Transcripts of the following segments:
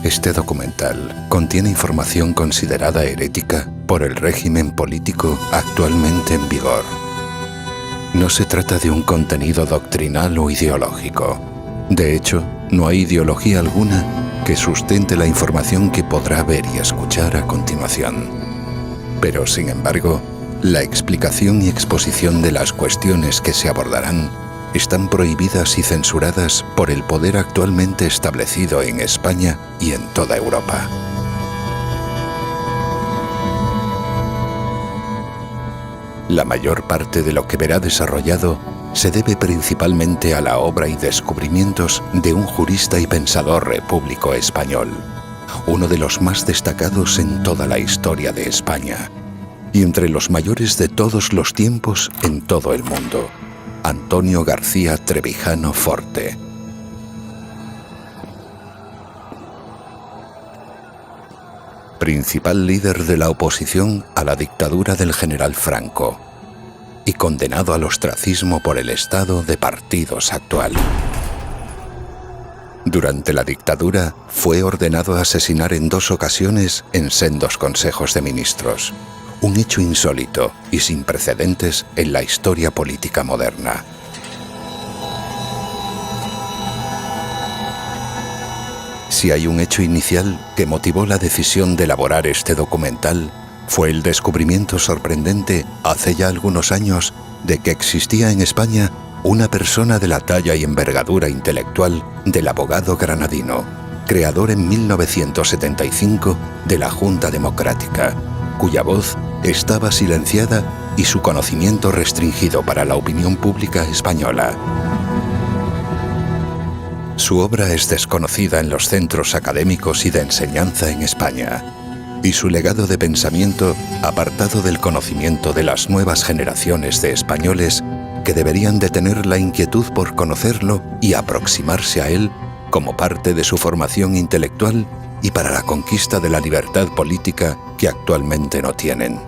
Este documental contiene información considerada herética por el régimen político actualmente en vigor. No se trata de un contenido doctrinal o ideológico. De hecho, no hay ideología alguna que sustente la información que podrá ver y escuchar a continuación. Pero, sin embargo, la explicación y exposición de las cuestiones que se abordarán están prohibidas y censuradas por el poder actualmente establecido en España y en toda Europa. La mayor parte de lo que verá desarrollado se debe principalmente a la obra y descubrimientos de un jurista y pensador repúblico español, uno de los más destacados en toda la historia de España, y entre los mayores de todos los tiempos en todo el mundo, Antonio García Trevijano Forte. Principal líder de la oposición a la dictadura del general Franco y condenado al ostracismo por el estado de partidos actual. Durante la dictadura fue ordenado a asesinar en 2 ocasiones en sendos consejos de ministros, un hecho insólito y sin precedentes en la historia política moderna. Si hay un hecho inicial que motivó la decisión de elaborar este documental, fue el descubrimiento sorprendente hace ya algunos años de que existía en España una persona de la talla y envergadura intelectual del abogado granadino, creador en 1975 de la Junta Democrática, cuya voz estaba silenciada y su conocimiento restringido para la opinión pública española. Su obra es desconocida en los centros académicos y de enseñanza en España, y su legado de pensamiento apartado del conocimiento de las nuevas generaciones de españoles que deberían de tener la inquietud por conocerlo y aproximarse a él como parte de su formación intelectual y para la conquista de la libertad política que actualmente no tienen.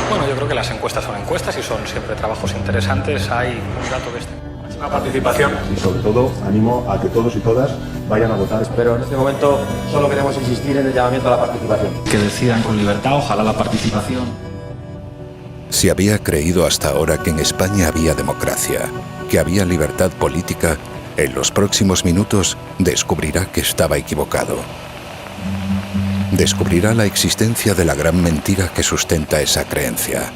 Bueno, yo creo que las encuestas son encuestas y son siempre trabajos interesantes. Hay un dato de máxima participación. Y sobre todo, animo a que todos y todas vayan a votar. Pero en este momento solo queremos insistir en el llamamiento a la participación. Que decidan con libertad, ojalá la participación. Si había creído hasta ahora que en España había democracia, que había libertad política, en los próximos minutos descubrirá que estaba equivocado. Descubrirá la existencia de la gran mentira que sustenta esa creencia.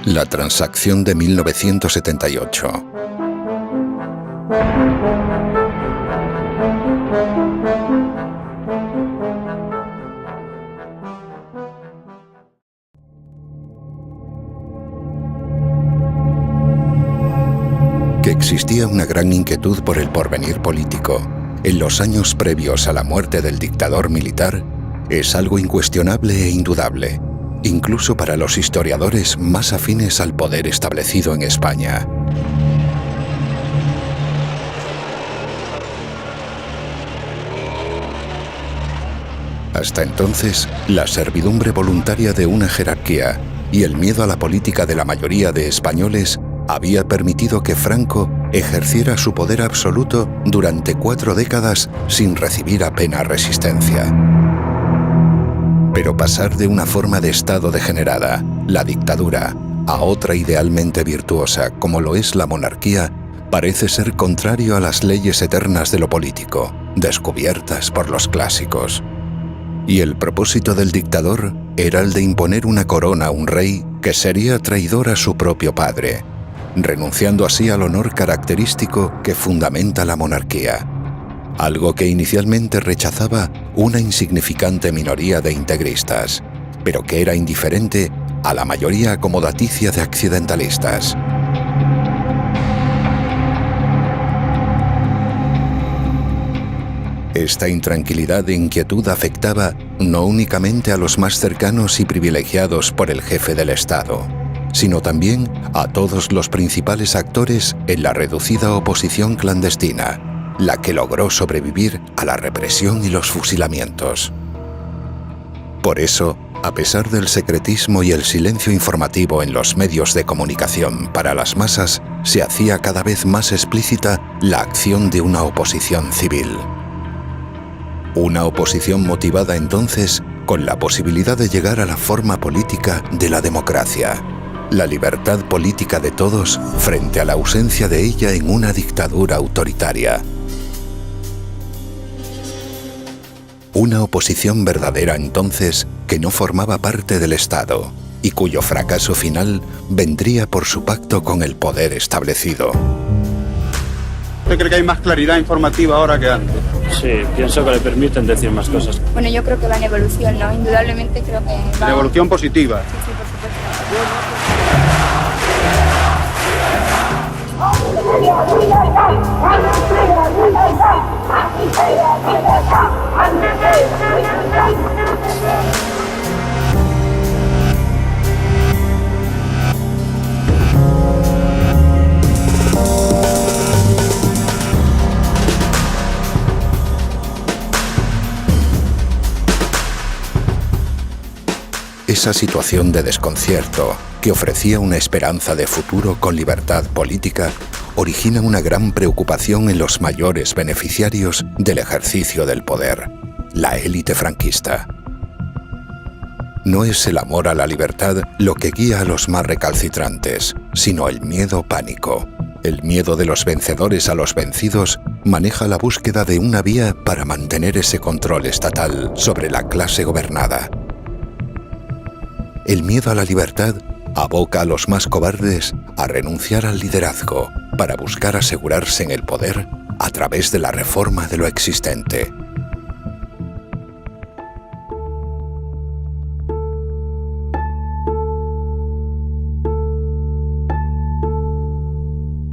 La transacción de 1978. Que existía una gran inquietud por el porvenir político en los años previos a la muerte del dictador militar es algo incuestionable e indudable, incluso para los historiadores más afines al poder establecido en España. Hasta entonces, la servidumbre voluntaria de una jerarquía y el miedo a la política de la mayoría de españoles había permitido que Franco ejerciera su poder absoluto durante 4 décadas sin recibir apenas resistencia. Pero pasar de una forma de Estado degenerada, la dictadura, a otra idealmente virtuosa como lo es la monarquía, parece ser contrario a las leyes eternas de lo político, descubiertas por los clásicos. Y el propósito del dictador era el de imponer una corona a un rey que sería traidor a su propio padre, renunciando así al honor característico que fundamenta la monarquía, algo que inicialmente rechazaba una insignificante minoría de integristas, pero que era indiferente a la mayoría acomodaticia de accidentalistas. Esta intranquilidad e inquietud afectaba no únicamente a los más cercanos y privilegiados por el jefe del Estado, sino también a todos los principales actores en la reducida oposición clandestina, la que logró sobrevivir a la represión y los fusilamientos. Por eso, a pesar del secretismo y el silencio informativo en los medios de comunicación para las masas, se hacía cada vez más explícita la acción de una oposición civil. Una oposición motivada entonces con la posibilidad de llegar a la forma política de la democracia, la libertad política de todos frente a la ausencia de ella en una dictadura autoritaria. Una oposición verdadera entonces que no formaba parte del Estado y cuyo fracaso final vendría por su pacto con el poder establecido. ¿Usted cree que hay más claridad informativa ahora que antes? Sí, pienso que le permiten decir más cosas. Bueno, yo creo que va en evolución, ¿no? Indudablemente creo que va... ¿En evolución positiva? Sí, por supuesto. Esa situación de desconcierto, que ofrecía una esperanza de futuro con libertad política, origina una gran preocupación en los mayores beneficiarios del ejercicio del poder, la élite franquista. No es el amor a la libertad lo que guía a los más recalcitrantes, sino el miedo pánico. El miedo de los vencedores a los vencidos maneja la búsqueda de una vía para mantener ese control estatal sobre la clase gobernada. El miedo a la libertad aboca a los más cobardes a renunciar al liderazgo para buscar asegurarse en el poder a través de la reforma de lo existente.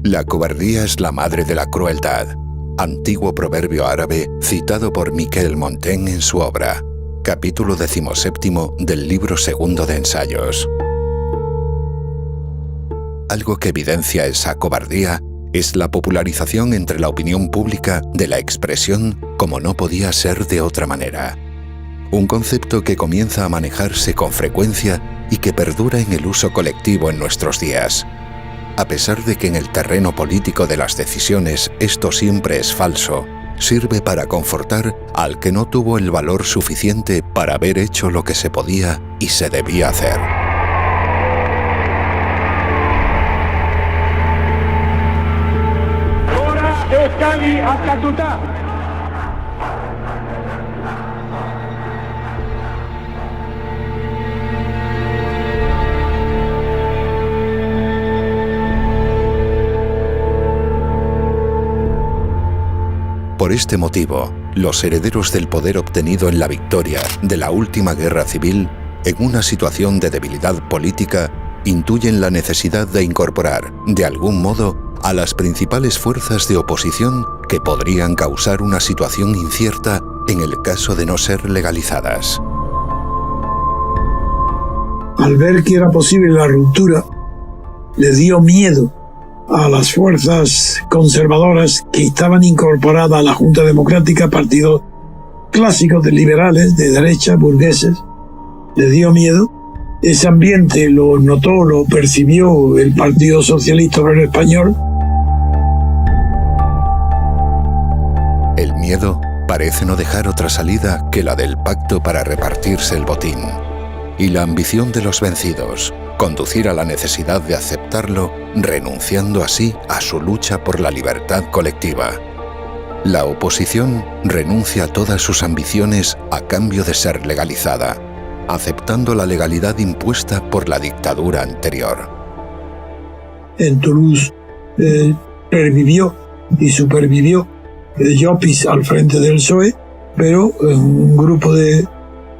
La cobardía es la madre de la crueldad, antiguo proverbio árabe citado por Miquel Montaigne en su obra, capítulo 17 del libro segundo de ensayos. Algo que evidencia esa cobardía es la popularización entre la opinión pública de la expresión como no podía ser de otra manera. Un concepto que comienza a manejarse con frecuencia y que perdura en el uso colectivo en nuestros días. A pesar de que en el terreno político de las decisiones esto siempre es falso, sirve para confortar al que no tuvo el valor suficiente para haber hecho lo que se podía y se debía hacer. Por este motivo, los herederos del poder obtenido en la victoria de la última guerra civil, en una situación de debilidad política, intuyen la necesidad de incorporar, de algún modo, a las principales fuerzas de oposición que podrían causar una situación incierta en el caso de no ser legalizadas. Al ver que era posible la ruptura, le dio miedo a las fuerzas conservadoras que estaban incorporadas a la Junta Democrática, partidos clásicos de liberales, de derecha, burgueses. Le dio miedo. Ese ambiente lo notó, lo percibió el Partido Socialista Obrero Español. El miedo parece no dejar otra salida que la del pacto para repartirse el botín. Y la ambición de los vencidos, conducir a la necesidad de aceptarlo, renunciando así a su lucha por la libertad colectiva. La oposición renuncia a todas sus ambiciones a cambio de ser legalizada, aceptando la legalidad impuesta por la dictadura anterior. En Toulouse pervivió y supervivió Llopis al frente del PSOE, pero un grupo de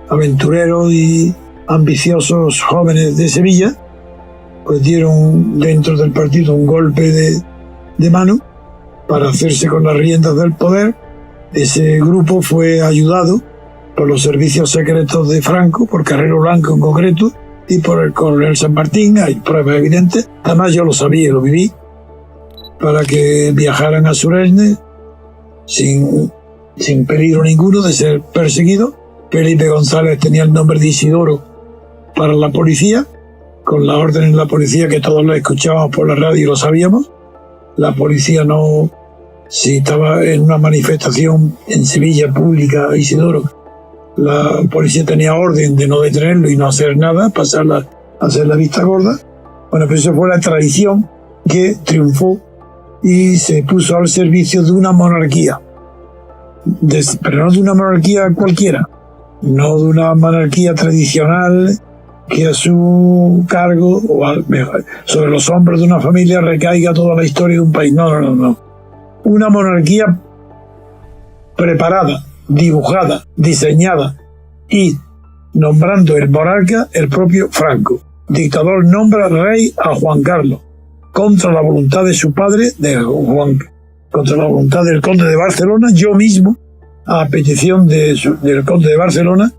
aventureros y ambiciosos jóvenes de Sevilla pues dieron dentro del partido un golpe de mano para hacerse con las riendas del poder. Ese grupo fue ayudado por los servicios secretos de Franco, por Carrero Blanco en concreto, y por el coronel San Martín. Hay pruebas evidentes, además yo lo sabía y lo viví, para que viajaran a Suresnes sin peligro ninguno de ser perseguidos. Felipe González tenía el nombre de Isidoro para la policía, con la orden en la policía que todos lo escuchábamos por la radio y lo sabíamos. La policía no, si estaba en una manifestación en Sevilla pública, Isidoro, la policía tenía orden de no detenerlo y no hacer nada, hacer la vista gorda. Bueno, pues eso fue la tradición que triunfó y se puso al servicio de una monarquía. Pero no de una monarquía cualquiera, no de una monarquía tradicional que a su cargo o sobre los hombros de una familia recaiga toda la historia de un país. No. Una monarquía preparada, dibujada, diseñada y nombrando el monarca el propio Franco. Dictador nombra rey a Juan Carlos contra la voluntad de su padre, contra la voluntad del conde de Barcelona. Yo mismo, a petición del conde de Barcelona,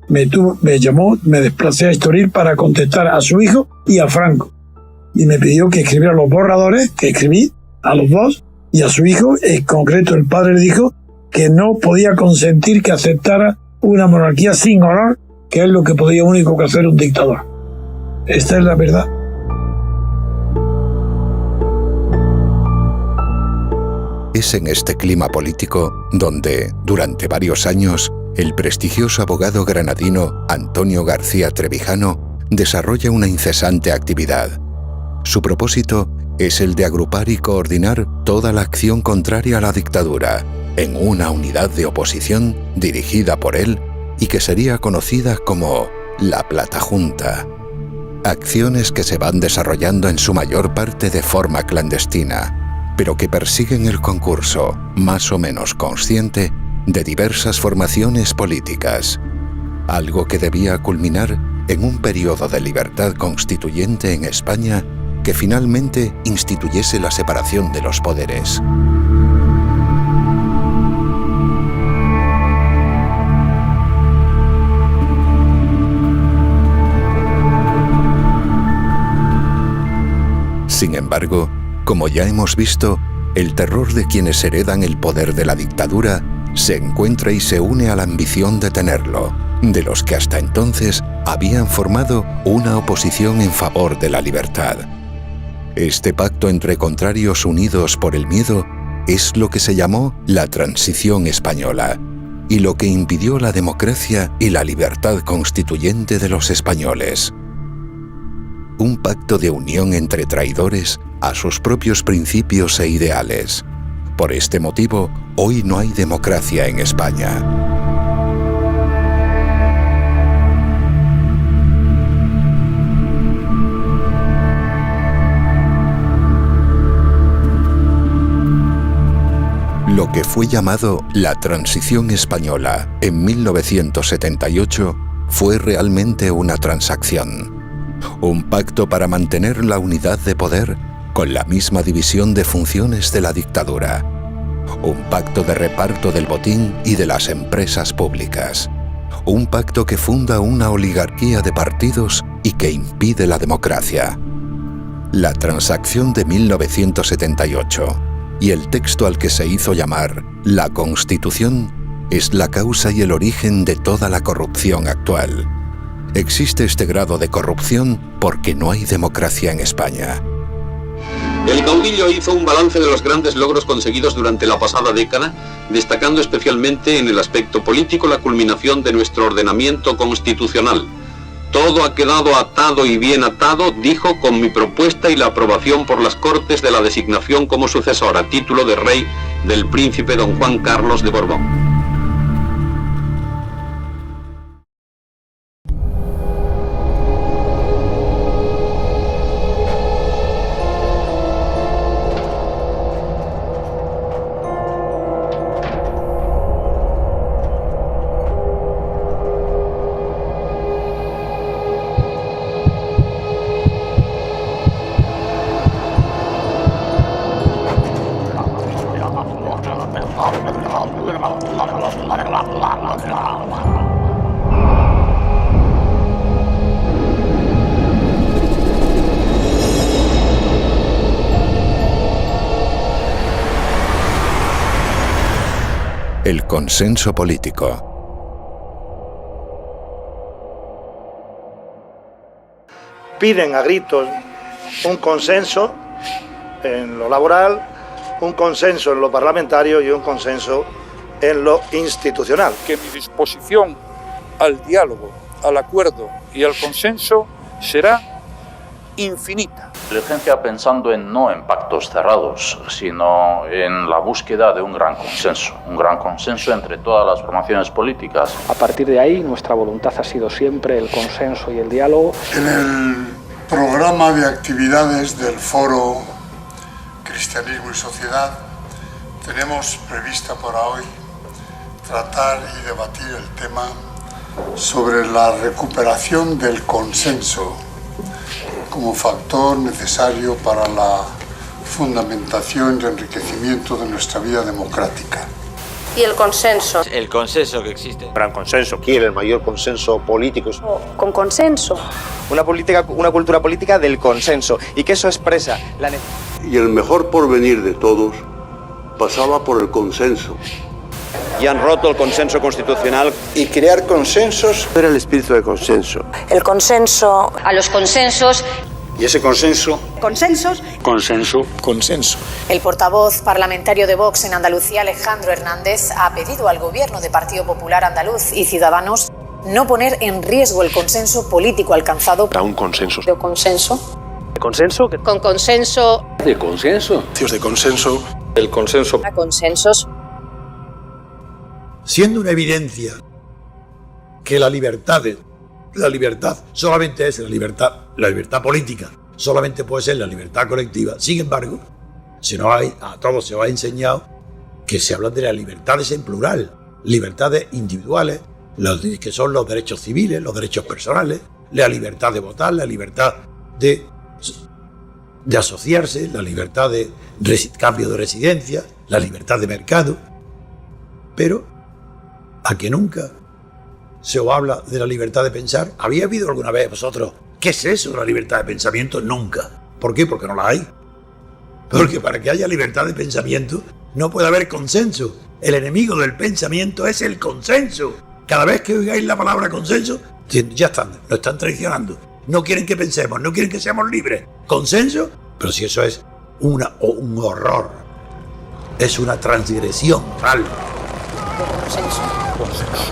me llamó, me desplacé a Estoril para contestar a su hijo y a Franco. Y me pidió que escribiera los borradores, que escribí a los dos, y a su hijo, en concreto el padre le dijo que no podía consentir que aceptara una monarquía sin honor, que es lo que podía único que hacer un dictador. Esta es la verdad. Es en este clima político donde, durante varios años, el prestigioso abogado granadino Antonio García Trevijano desarrolla una incesante actividad. Su propósito es el de agrupar y coordinar toda la acción contraria a la dictadura en una unidad de oposición dirigida por él y que sería conocida como la Plata Junta. Acciones que se van desarrollando en su mayor parte de forma clandestina, pero que persiguen el concurso, más o menos consciente, de diversas formaciones políticas, algo que debía culminar en un periodo de libertad constituyente en España que finalmente instituyese la separación de los poderes. Sin embargo, como ya hemos visto, el terror de quienes heredan el poder de la dictadura se encuentra y se une a la ambición de tenerlo, de los que hasta entonces habían formado una oposición en favor de la libertad. Este pacto entre contrarios unidos por el miedo es lo que se llamó la Transición Española y lo que impidió la democracia y la libertad constituyente de los españoles. Un pacto de unión entre traidores a sus propios principios e ideales. Por este motivo, hoy no hay democracia en España. Lo que fue llamado la Transición Española en 1978 fue realmente una transacción. Un pacto para mantener la unidad de poder con la misma división de funciones de la dictadura. Un pacto de reparto del botín y de las empresas públicas. Un pacto que funda una oligarquía de partidos y que impide la democracia. La transacción de 1978 y el texto al que se hizo llamar la Constitución es la causa y el origen de toda la corrupción actual. Existe este grado de corrupción porque no hay democracia en España. El caudillo hizo un balance de los grandes logros conseguidos durante la pasada década, destacando especialmente en el aspecto político la culminación de nuestro ordenamiento constitucional. Todo ha quedado atado y bien atado, dijo, con mi propuesta y la aprobación por las Cortes de la designación como sucesor a título de rey del príncipe don Juan Carlos de Borbón. El consenso político. Piden a gritos un consenso en lo laboral, un consenso en lo parlamentario y un consenso en lo institucional. Que mi disposición al diálogo, al acuerdo y al consenso será infinita. Inteligencia pensando no en pactos cerrados, sino en la búsqueda de un gran consenso entre todas las formaciones políticas. A partir de ahí, nuestra voluntad ha sido siempre el consenso y el diálogo. En el programa de actividades del Foro Cristianismo y Sociedad tenemos prevista para hoy tratar y debatir el tema sobre la recuperación del consenso como factor necesario para la fundamentación y enriquecimiento de nuestra vida democrática. Y el consenso. El consenso que existe. Gran consenso. Quiere el mayor consenso político. Con consenso. Una cultura política del consenso y que eso expresa la necesidad. Y el mejor porvenir de todos pasaba por el consenso. Y han roto el consenso constitucional. Y crear consensos era el espíritu del consenso. El consenso. A los consensos. Y ese consenso. Consensos. Consenso. Consenso. El portavoz parlamentario de Vox en Andalucía, Alejandro Hernández, ha pedido al gobierno de Partido Popular Andaluz y Ciudadanos no poner en riesgo el consenso político alcanzado. Para un consenso. ¿De consenso? ¿De consenso? Con consenso. ¿De consenso? De consenso. El consenso. A consensos. Siendo una evidencia que la libertad solamente es la libertad política, solamente puede ser la libertad colectiva. Sin embargo, a todos se os ha enseñado que se habla de las libertades en plural, libertades individuales, que son los derechos civiles, los derechos personales, la libertad de votar, la libertad de asociarse, la libertad de cambio de residencia, la libertad de mercado. Pero a que nunca se os habla de la libertad de pensar. ¿Había habido alguna vez vosotros qué es eso de la libertad de pensamiento? Nunca. ¿Por qué? Porque no la hay. Porque para que haya libertad de pensamiento no puede haber consenso. El enemigo del pensamiento es el consenso. Cada vez que oigáis la palabra consenso, ya están, lo están traicionando. No quieren que pensemos, no quieren que seamos libres. ¿Consenso? Pero si eso es un horror, es una transgresión tal. Consenso. Consenso.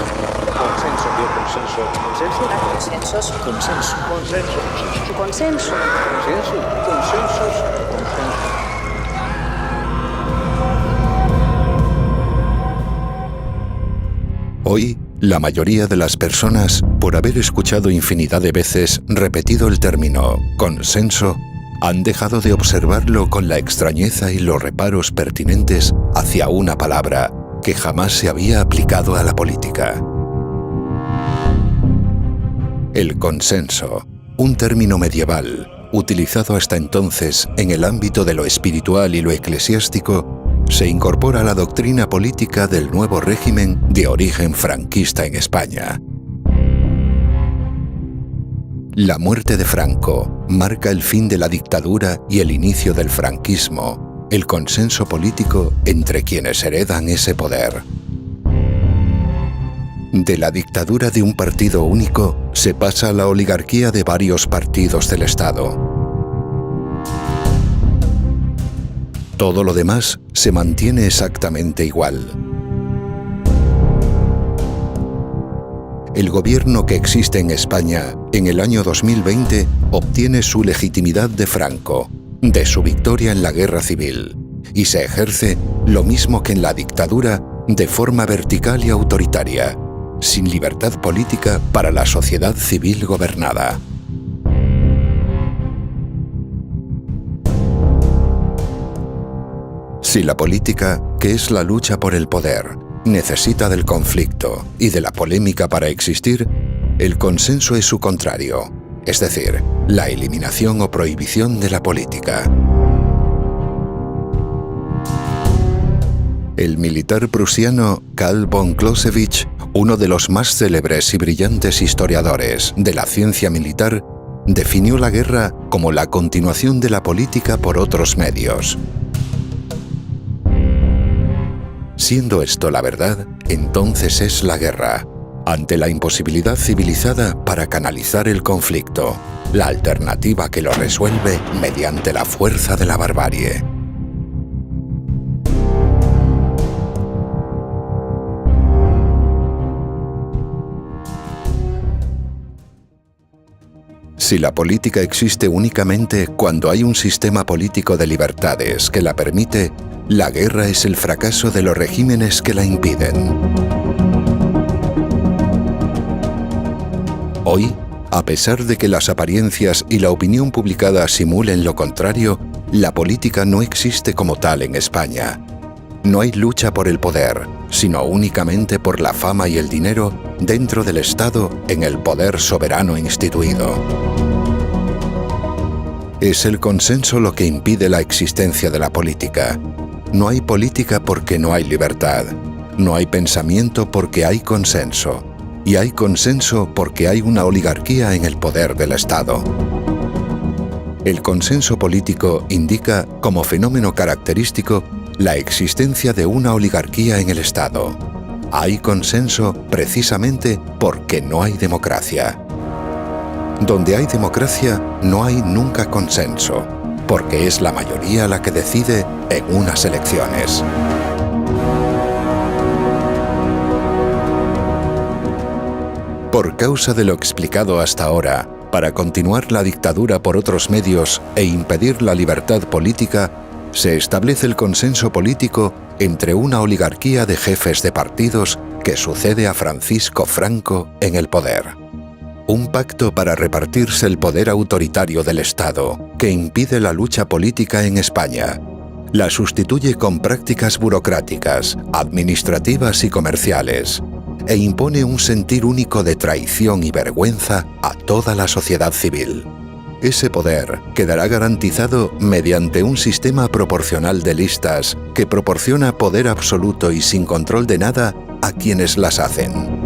Consenso. Consenso. Consensos. Consenso. Consenso. Consenso. Consensos. Hoy, la mayoría de las personas, por haber escuchado infinidad de veces repetido el término consenso, han dejado de observarlo con la extrañeza y los reparos pertinentes hacia una palabra que jamás se había aplicado a la política. El consenso, un término medieval, utilizado hasta entonces en el ámbito de lo espiritual y lo eclesiástico, se incorpora a la doctrina política del nuevo régimen de origen franquista en España. La muerte de Franco marca el fin de la dictadura y el inicio del franquismo, el consenso político entre quienes heredan ese poder. De la dictadura de un partido único se pasa a la oligarquía de varios partidos del Estado. Todo lo demás se mantiene exactamente igual. El gobierno que existe en España en el año 2020 obtiene su legitimidad de Franco, de su victoria en la guerra civil, y se ejerce lo mismo que en la dictadura de forma vertical y autoritaria, sin libertad política para la sociedad civil gobernada. Si la política, que es la lucha por el poder, necesita del conflicto y de la polémica para existir, el consenso es su contrario, es decir, la eliminación o prohibición de la política. El militar prusiano Karl von Clausewitz, uno de los más célebres y brillantes historiadores de la ciencia militar, definió la guerra como la continuación de la política por otros medios. Siendo esto la verdad, entonces es la guerra, ante la imposibilidad civilizada para canalizar el conflicto, la alternativa que lo resuelve mediante la fuerza de la barbarie. Si la política existe únicamente cuando hay un sistema político de libertades que la permite, la guerra es el fracaso de los regímenes que la impiden. Hoy, a pesar de que las apariencias y la opinión publicada simulen lo contrario, la política no existe como tal en España. No hay lucha por el poder, sino únicamente por la fama y el dinero dentro del Estado en el poder soberano instituido. Es el consenso lo que impide la existencia de la política. No hay política porque no hay libertad. No hay pensamiento porque hay consenso. Y hay consenso porque hay una oligarquía en el poder del Estado. El consenso político indica, como fenómeno característico, la existencia de una oligarquía en el Estado. Hay consenso precisamente porque no hay democracia. Donde hay democracia, no hay nunca consenso, porque es la mayoría la que decide en unas elecciones. Por causa de lo explicado hasta ahora, para continuar la dictadura por otros medios e impedir la libertad política, se establece el consenso político entre una oligarquía de jefes de partidos que sucede a Francisco Franco en el poder. Un pacto para repartirse el poder autoritario del Estado, que impide la lucha política en España. La sustituye con prácticas burocráticas, administrativas y comerciales, e impone un sentir único de traición y vergüenza a toda la sociedad civil. Ese poder quedará garantizado mediante un sistema proporcional de listas que proporciona poder absoluto y sin control de nada a quienes las hacen.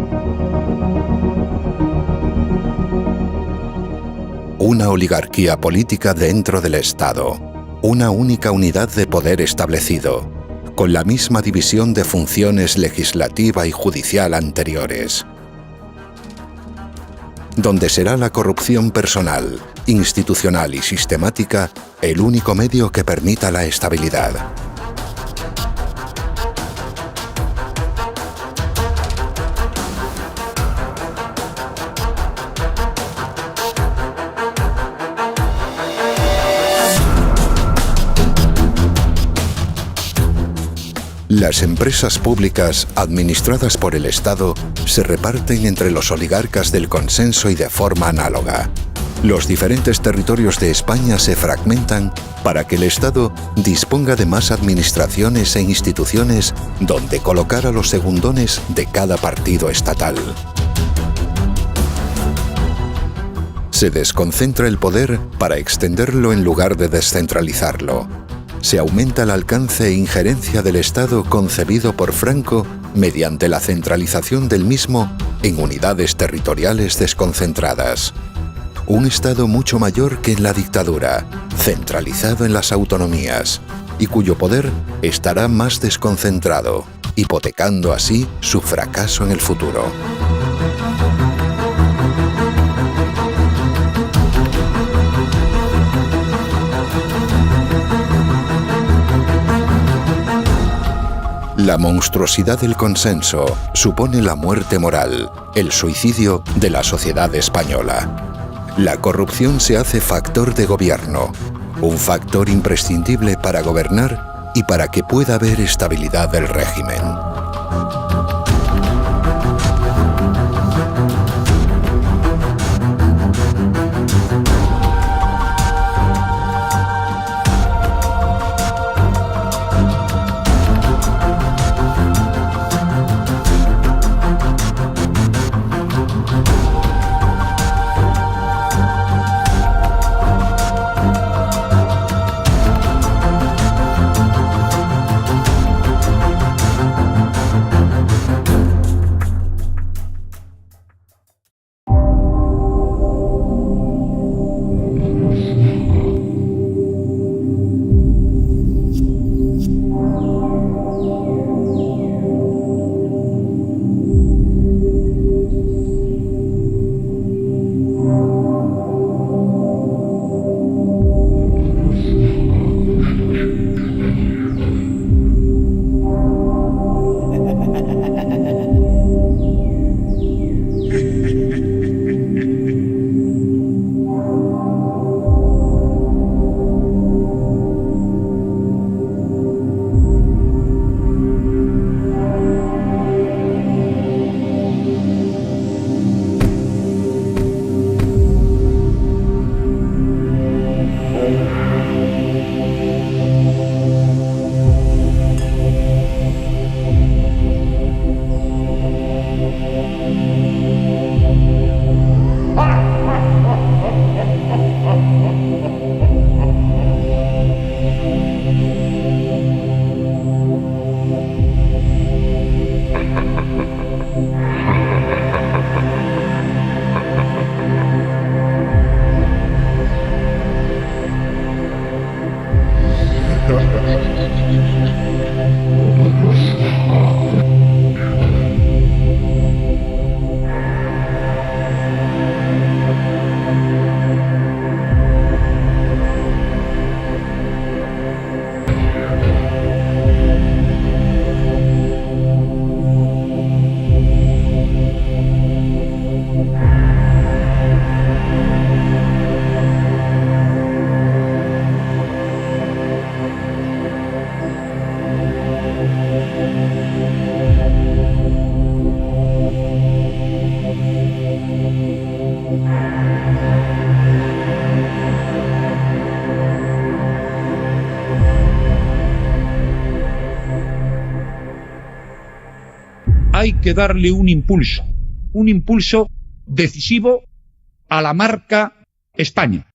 Una oligarquía política dentro del Estado, una única unidad de poder establecido, con la misma división de funciones legislativa y judicial anteriores, donde será la corrupción personal, institucional y sistemática el único medio que permita la estabilidad. Las empresas públicas administradas por el Estado se reparten entre los oligarcas del consenso y de forma análoga. Los diferentes territorios de España se fragmentan para que el Estado disponga de más administraciones e instituciones donde colocar a los segundones de cada partido estatal. Se desconcentra el poder para extenderlo en lugar de descentralizarlo. Se aumenta el alcance e injerencia del Estado concebido por Franco mediante la centralización del mismo en unidades territoriales desconcentradas. Un Estado mucho mayor que en la dictadura, centralizado en las autonomías, y cuyo poder estará más desconcentrado, hipotecando así su fracaso en el futuro. La monstruosidad del consenso supone la muerte moral, el suicidio de la sociedad española. La corrupción se hace factor de gobierno, un factor imprescindible para gobernar y para que pueda haber estabilidad del régimen. Hay que darle un impulso decisivo a la marca España.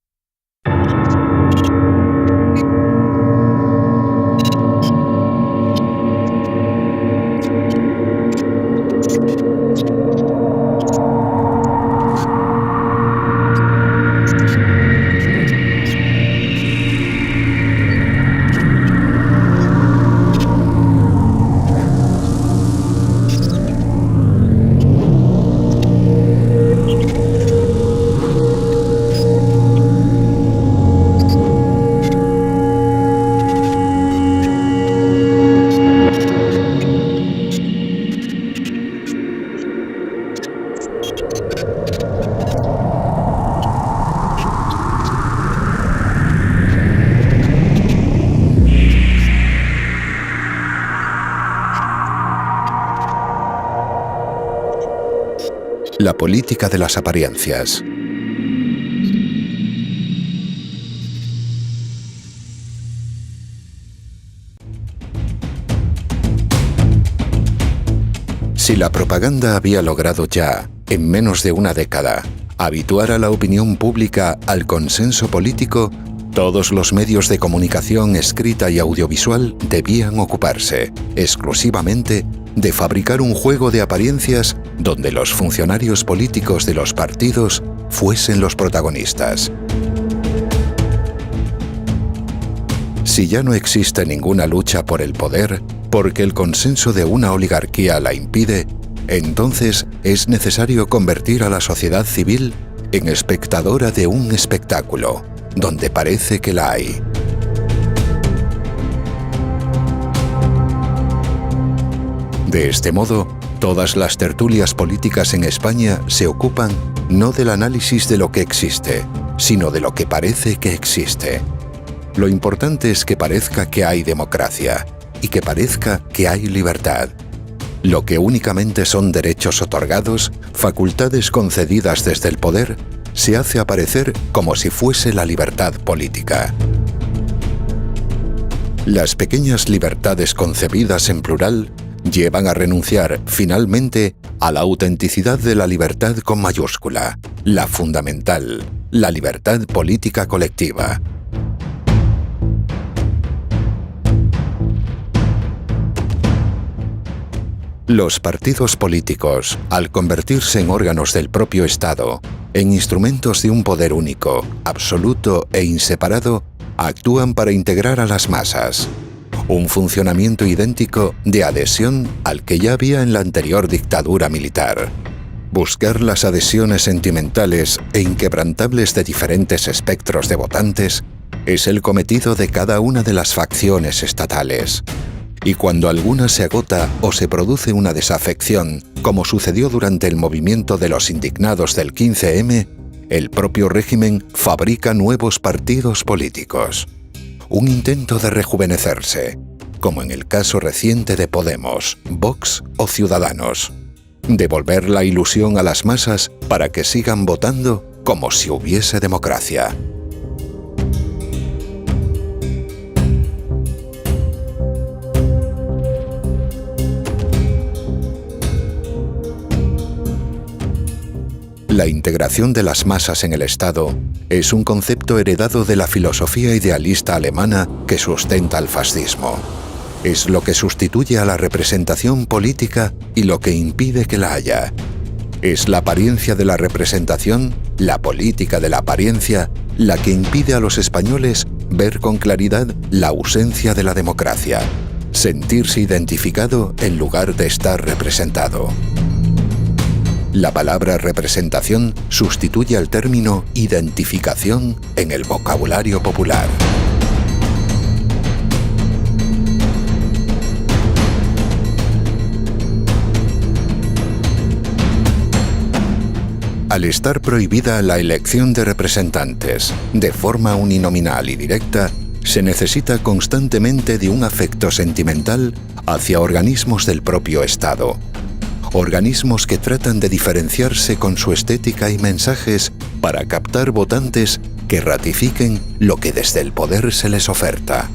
La política de las apariencias. Si la propaganda había logrado ya, en menos de una década, habituar a la opinión pública al consenso político, todos los medios de comunicación escrita y audiovisual debían ocuparse, exclusivamente, de fabricar un juego de apariencias donde los funcionarios políticos de los partidos fuesen los protagonistas. Si ya no existe ninguna lucha por el poder, porque el consenso de una oligarquía la impide, entonces es necesario convertir a la sociedad civil en espectadora de un espectáculo, donde parece que la hay. De este modo, todas las tertulias políticas en España se ocupan no del análisis de lo que existe, sino de lo que parece que existe. Lo importante es que parezca que hay democracia y que parezca que hay libertad. Lo que únicamente son derechos otorgados, facultades concedidas desde el poder, se hace aparecer como si fuese la libertad política. Las pequeñas libertades concebidas en plural llevan a renunciar, finalmente, a la autenticidad de la libertad con mayúscula, la fundamental, la libertad política colectiva. Los partidos políticos, al convertirse en órganos del propio Estado, en instrumentos de un poder único, absoluto e inseparado, actúan para integrar a las masas. Un funcionamiento idéntico de adhesión al que ya había en la anterior dictadura militar. Buscar las adhesiones sentimentales e inquebrantables de diferentes espectros de votantes es el cometido de cada una de las facciones estatales. Y cuando alguna se agota o se produce una desafección, como sucedió durante el movimiento de los indignados del 15M, el propio régimen fabrica nuevos partidos políticos. Un intento de rejuvenecerse, como en el caso reciente de Podemos, Vox o Ciudadanos. Devolver la ilusión a las masas para que sigan votando como si hubiese democracia. La integración de las masas en el Estado es un concepto heredado de la filosofía idealista alemana que sustenta el fascismo. Es lo que sustituye a la representación política y lo que impide que la haya. Es la apariencia de la representación, la política de la apariencia, la que impide a los españoles ver con claridad la ausencia de la democracia, sentirse identificado en lugar de estar representado. La palabra representación sustituye al término identificación en el vocabulario popular. Al estar prohibida la elección de representantes de forma uninominal y directa, se necesita constantemente de un afecto sentimental hacia organismos del propio Estado. Organismos que tratan de diferenciarse con su estética y mensajes para captar votantes que ratifiquen lo que desde el poder se les oferta.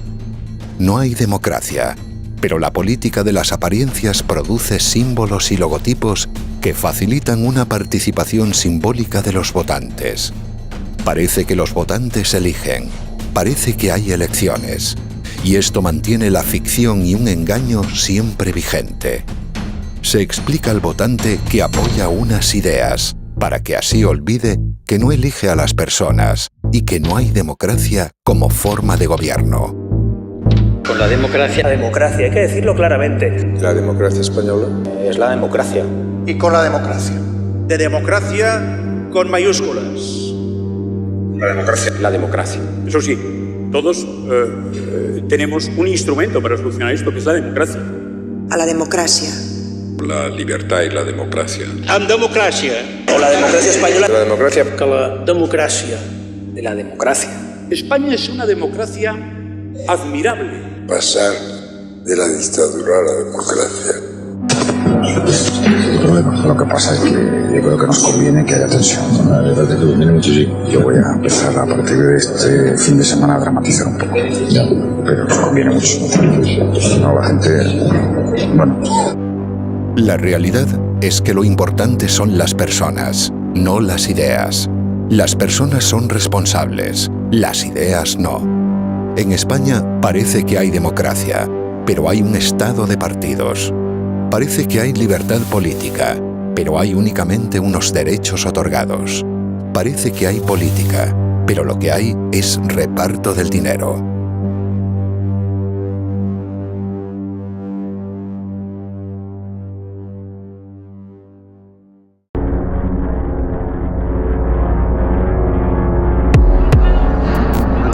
No hay democracia, pero la política de las apariencias produce símbolos y logotipos que facilitan una participación simbólica de los votantes. Parece que los votantes eligen, parece que hay elecciones, y esto mantiene la ficción y un engaño siempre vigente. Se explica al votante que apoya unas ideas, para que así olvide que no elige a las personas y que no hay democracia como forma de gobierno. Con la democracia, hay que decirlo claramente. La democracia española Es la democracia. Y con la democracia. De democracia con mayúsculas. La democracia. La democracia. Eso sí, todos tenemos un instrumento para solucionar esto, que es la democracia. A la democracia. La libertad y la democracia. Amb democràcia. O la democracia española. La democracia. Que la democràcia. De la democracia. España es una democracia admirable. Pasar de la dictadura a la democracia. El problema, lo que pasa es que yo creo que nos conviene que haya tensión. La verdad es que conviene muchísimo. Yo voy a empezar a partir de este fin de semana a dramatizar un poco. Pero nos conviene muchísimo. No, la gente... Bueno... La realidad es que lo importante son las personas, no las ideas. Las personas son responsables, las ideas no. En España parece que hay democracia, pero hay un estado de partidos. Parece que hay libertad política, pero hay únicamente unos derechos otorgados. Parece que hay política, pero lo que hay es reparto del dinero.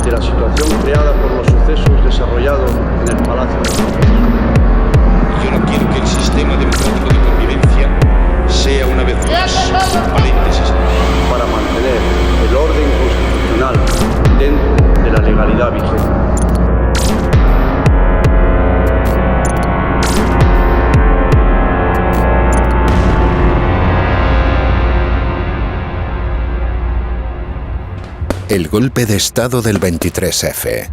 La situación creada por los sucesos desarrollados en el Palacio de la Moncloa. Yo no quiero que el sistema legalidad vigente. El golpe de Estado del 23F.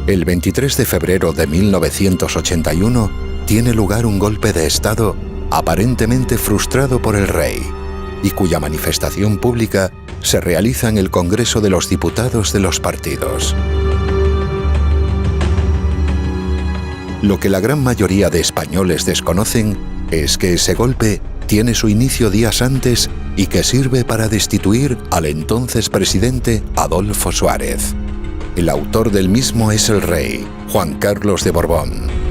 El 23 de febrero de 1981 tiene lugar un golpe de Estado aparentemente frustrado por el rey y cuya manifestación pública se realiza en el Congreso de los Diputados de los partidos. Lo que la gran mayoría de españoles desconocen es que ese golpe tiene su inicio días antes y que sirve para destituir al entonces presidente Adolfo Suárez. El autor del mismo es el rey, Juan Carlos de Borbón.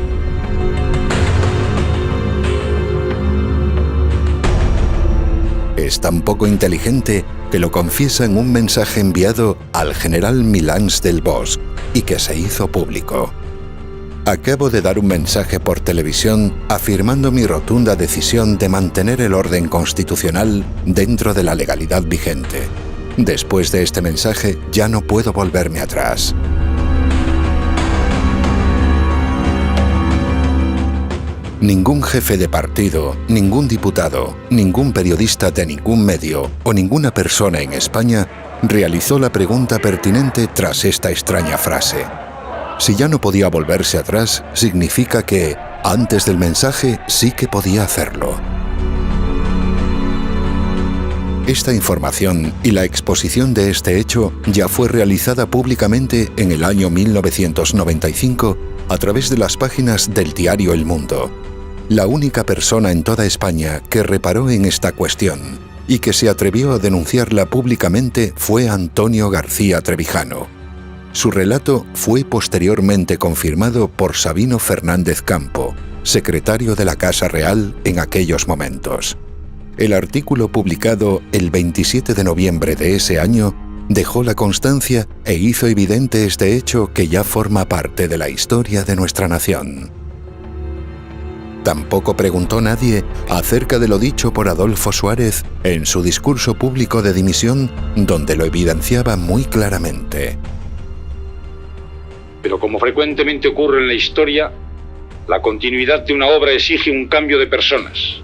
Es tan poco inteligente que lo confiesa en un mensaje enviado al general Milans del Bosch y que se hizo público. Acabo de dar un mensaje por televisión afirmando mi rotunda decisión de mantener el orden constitucional dentro de la legalidad vigente. Después de este mensaje ya no puedo volverme atrás. Ningún jefe de partido, ningún diputado, ningún periodista de ningún medio o ninguna persona en España realizó la pregunta pertinente tras esta extraña frase. Si ya no podía volverse atrás, significa que, antes del mensaje, sí que podía hacerlo. Esta información y la exposición de este hecho ya fue realizada públicamente en el año 1995 a través de las páginas del diario El Mundo. La única persona en toda España que reparó en esta cuestión y que se atrevió a denunciarla públicamente fue Antonio García Trevijano. Su relato fue posteriormente confirmado por Sabino Fernández Campo, secretario de la Casa Real en aquellos momentos. El artículo publicado el 27 de noviembre de ese año dejó la constancia e hizo evidente este hecho que ya forma parte de la historia de nuestra nación. Tampoco preguntó nadie acerca de lo dicho por Adolfo Suárez en su discurso público de dimisión, donde lo evidenciaba muy claramente. Pero como frecuentemente ocurre en la historia, la continuidad de una obra exige un cambio de personas.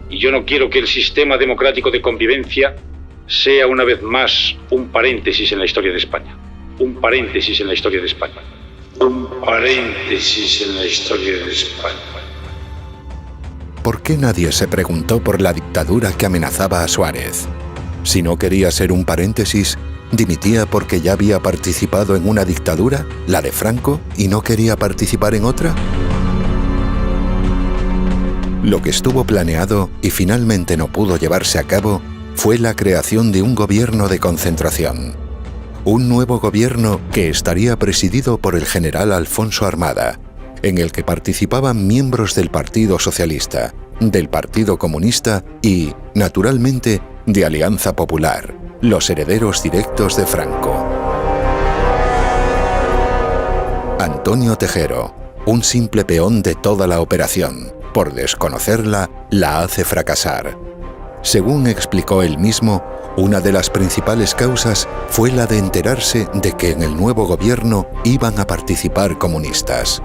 Y yo no quiero que el sistema democrático de convivencia sea una vez más un paréntesis en la historia de España. Un paréntesis en la historia de España. Un paréntesis en la historia de España. ¿Por qué nadie se preguntó por la dictadura que amenazaba a Suárez? Si no quería ser un paréntesis, ¿dimitía porque ya había participado en una dictadura, la de Franco, y no quería participar en otra? Lo que estuvo planeado y finalmente no pudo llevarse a cabo fue la creación de un gobierno de concentración. Un nuevo gobierno que estaría presidido por el general Alfonso Armada, en el que participaban miembros del Partido Socialista, del Partido Comunista y, naturalmente, de Alianza Popular, los herederos directos de Franco. Antonio Tejero, un simple peón de toda la operación, por desconocerla, la hace fracasar. Según explicó él mismo, una de las principales causas fue la de enterarse de que en el nuevo gobierno iban a participar comunistas.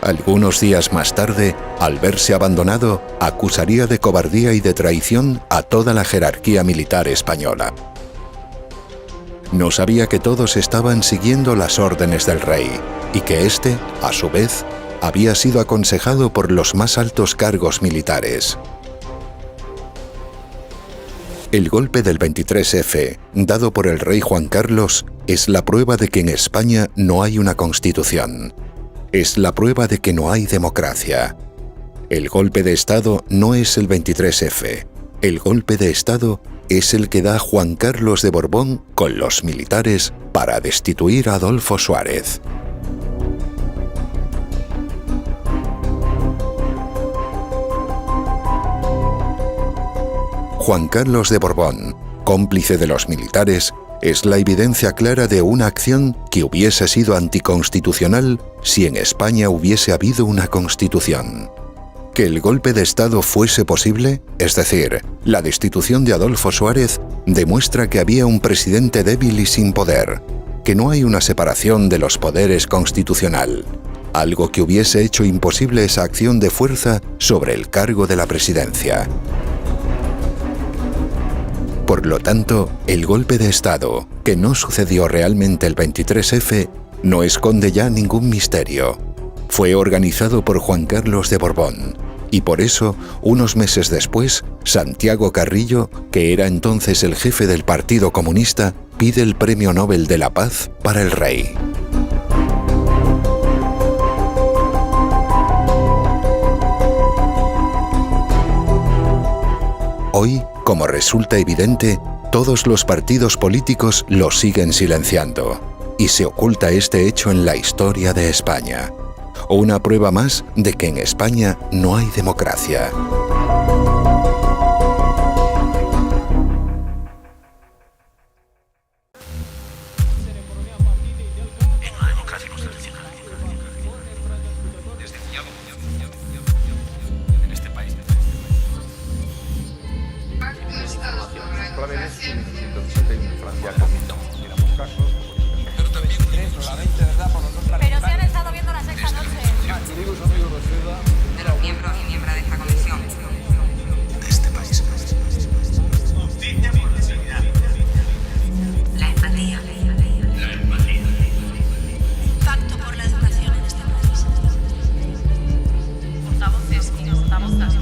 Algunos días más tarde, al verse abandonado, acusaría de cobardía y de traición a toda la jerarquía militar española. No sabía que todos estaban siguiendo las órdenes del rey y que éste, a su vez, había sido aconsejado por los más altos cargos militares. El golpe del 23F, dado por el rey Juan Carlos, es la prueba de que en España no hay una constitución. Es la pruba de que no hay democracia. El golpe de Estado no es el 23F. El golpe de Estado es el que da Juan Carlos de Borbón con los militares para destituir a Adolfo Suárez. Juan Carlos de Borbón, cómplice de los militares, es la evidencia clara de una acción que hubiese sido anticonstitucional si en España hubiese habido una constitución. Que el golpe de Estado fuese posible, es decir, la destitución de Adolfo Suárez, demuestra que había un presidente débil y sin poder, que no hay una separación de los poderes constitucional, algo que hubiese hecho imposible esa acción de fuerza sobre el cargo de la presidencia. Por lo tanto, el golpe de Estado, que no sucedió realmente el 23F, no esconde ya ningún misterio. Fue organizado por Juan Carlos de Borbón, y por eso, unos meses después, Santiago Carrillo, que era entonces el jefe del Partido Comunista, pide el Premio Nobel de la Paz para el rey. Hoy, como resulta evidente, todos los partidos políticos lo siguen silenciando, y se oculta este hecho en la historia de España. Una prueba más de que en España no hay democracia. Pero se han estado viendo la sexta noche. De los miembros y miembros de esta comisión. De este país. La empatía. La empatía. Pacto por la educación en este país. Portavoces y portavozas.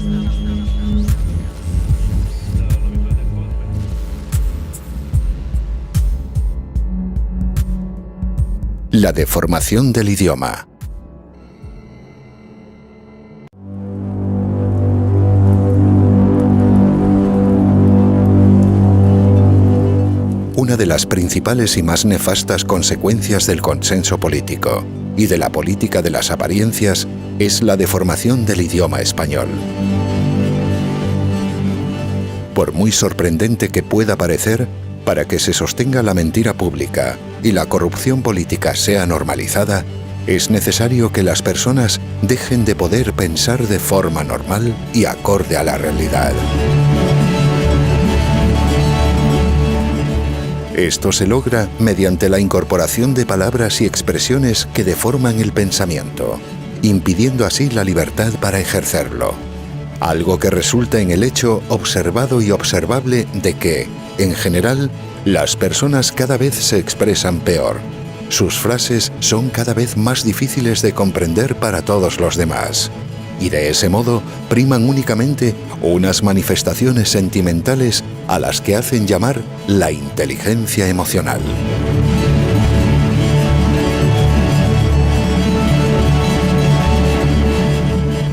La deformación del idioma. Una de las principales y más nefastas consecuencias del consenso político y de la política de las apariencias es la deformación del idioma español. Por muy sorprendente que pueda parecer, para que se sostenga la mentira pública y la corrupción política sea normalizada, es necesario que las personas dejen de poder pensar de forma normal y acorde a la realidad. Esto se logra mediante la incorporación de palabras y expresiones que deforman el pensamiento, impidiendo así la libertad para ejercerlo. Algo que resulta en el hecho observado y observable de que, en general, las personas cada vez se expresan peor. Sus frases son cada vez más difíciles de comprender para todos los demás. Y de ese modo priman únicamente unas manifestaciones sentimentales a las que hacen llamar la inteligencia emocional.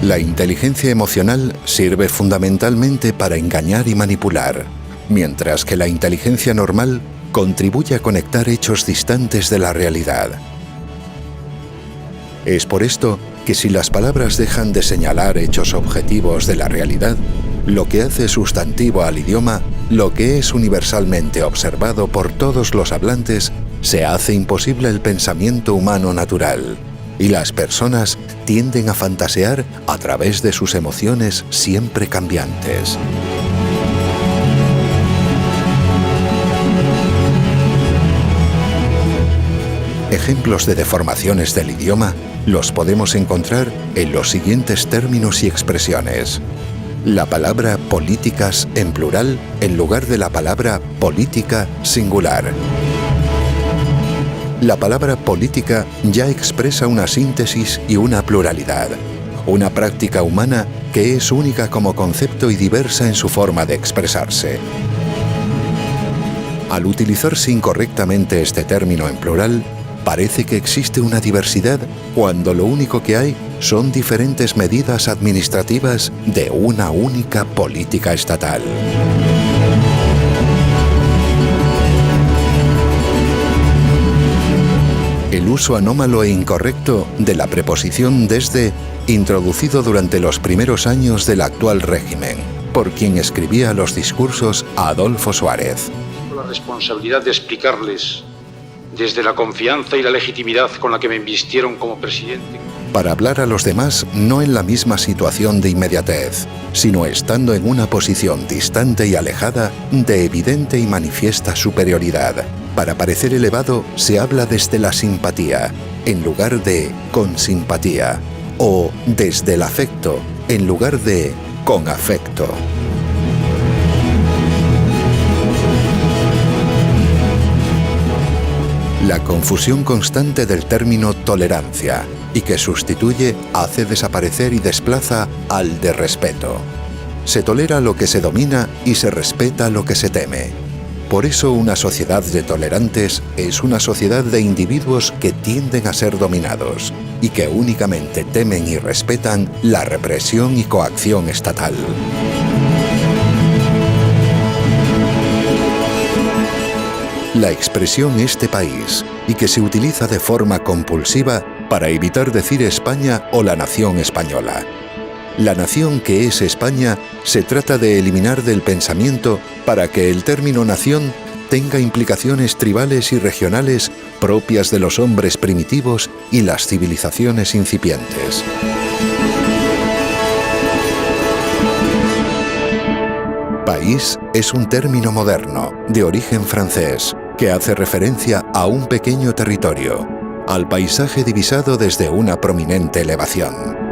La inteligencia emocional sirve fundamentalmente para engañar y manipular, mientras que la inteligencia normal contribuye a conectar hechos distantes de la realidad. Es por esto que si las palabras dejan de señalar hechos objetivos de la realidad, lo que hace sustantivo al idioma, lo que es universalmente observado por todos los hablantes, se hace imposible el pensamiento humano natural, y las personas tienden a fantasear a través de sus emociones siempre cambiantes. Ejemplos de deformaciones del idioma los podemos encontrar en los siguientes términos y expresiones. La palabra políticas en plural en lugar de la palabra política singular. La palabra política ya expresa una síntesis y una pluralidad, una práctica humana que es única como concepto y diversa en su forma de expresarse. Al utilizarse incorrectamente este término en plural, parece que existe una diversidad cuando lo único que hay son diferentes medidas administrativas de una única política estatal. El uso anómalo e incorrecto de la preposición desde, introducido durante los primeros años del actual régimen, por quien escribía los discursos a Adolfo Suárez. La responsabilidad de explicarles, desde la confianza y la legitimidad con la que me invistieron como presidente, para hablar a los demás no en la misma situación de inmediatez, sino estando en una posición distante y alejada de evidente y manifiesta superioridad. Para parecer elevado se habla desde la simpatía, en lugar de con simpatía, o desde el afecto, en lugar de con afecto. La confusión constante del término tolerancia, y que sustituye, hace desaparecer y desplaza al de respeto. Se tolera lo que se domina y se respeta lo que se teme. Por eso una sociedad de tolerantes es una sociedad de individuos que tienden a ser dominados y que únicamente temen y respetan la represión y coacción estatal. La expresión este país, y que se utiliza de forma compulsiva para evitar decir España o la nación española. La nación que es España se trata de eliminar del pensamiento para que el término nación tenga implicaciones tribales y regionales propias de los hombres primitivos y las civilizaciones incipientes. País es un término moderno, de origen francés, que hace referencia a un pequeño territorio, al paisaje divisado desde una prominente elevación.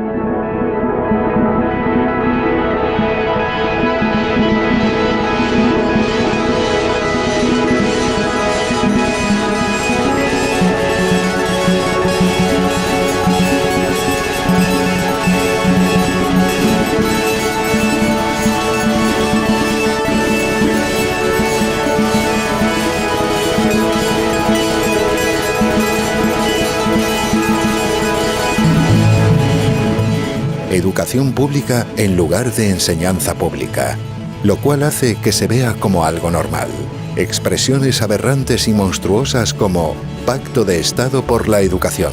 Educación pública en lugar de enseñanza pública, lo cual hace que se vea como algo normal. Expresiones aberrantes y monstruosas como pacto de Estado por la educación.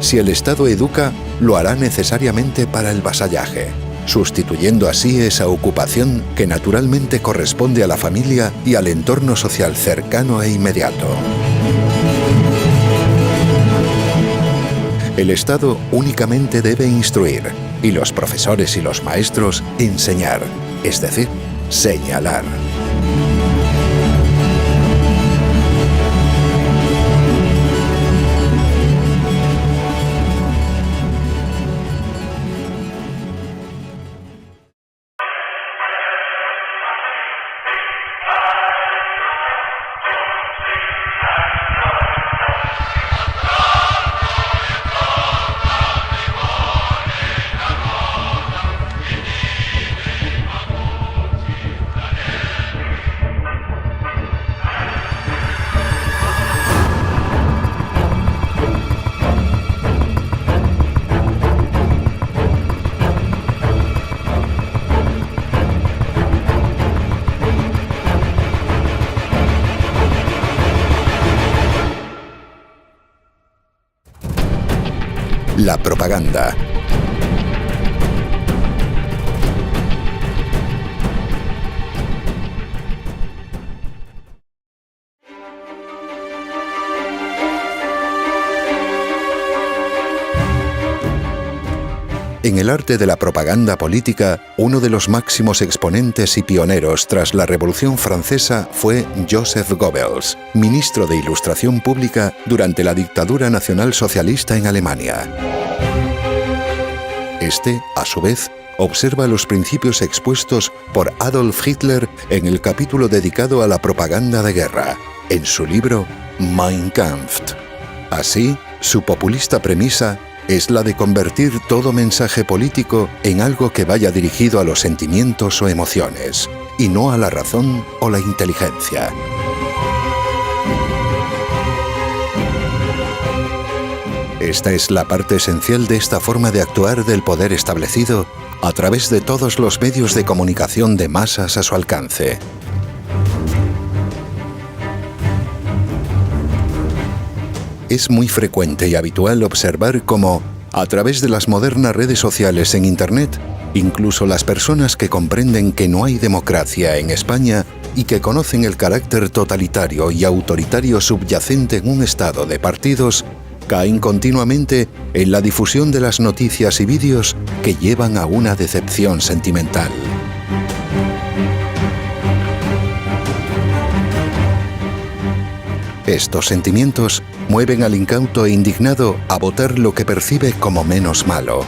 Si el Estado educa, lo hará necesariamente para el vasallaje, sustituyendo así esa ocupación que naturalmente corresponde a la familia y al entorno social cercano e inmediato. El Estado únicamente debe instruir, y los profesores y los maestros enseñar, es decir, señalar. La propaganda. En el arte de la propaganda política, uno de los máximos exponentes y pioneros tras la Revolución Francesa fue Joseph Goebbels, ministro de Ilustración Pública durante la dictadura nacionalsocialista en Alemania. Este, a su vez, observa los principios expuestos por Adolf Hitler en el capítulo dedicado a la propaganda de guerra, en su libro Mein Kampf. Así, su populista premisa es la de convertir todo mensaje político en algo que vaya dirigido a los sentimientos o emociones, y no a la razón o la inteligencia. Esta es la parte esencial de esta forma de actuar del poder establecido a través de todos los medios de comunicación de masas a su alcance. Es muy frecuente y habitual observar cómo, a través de las modernas redes sociales en Internet, incluso las personas que comprenden que no hay democracia en España y que conocen el carácter totalitario y autoritario subyacente en un estado de partidos, caen continuamente en la difusión de las noticias y vídeos que llevan a una decepción sentimental. Estos sentimientos mueven al incauto e indignado a votar lo que percibe como menos malo.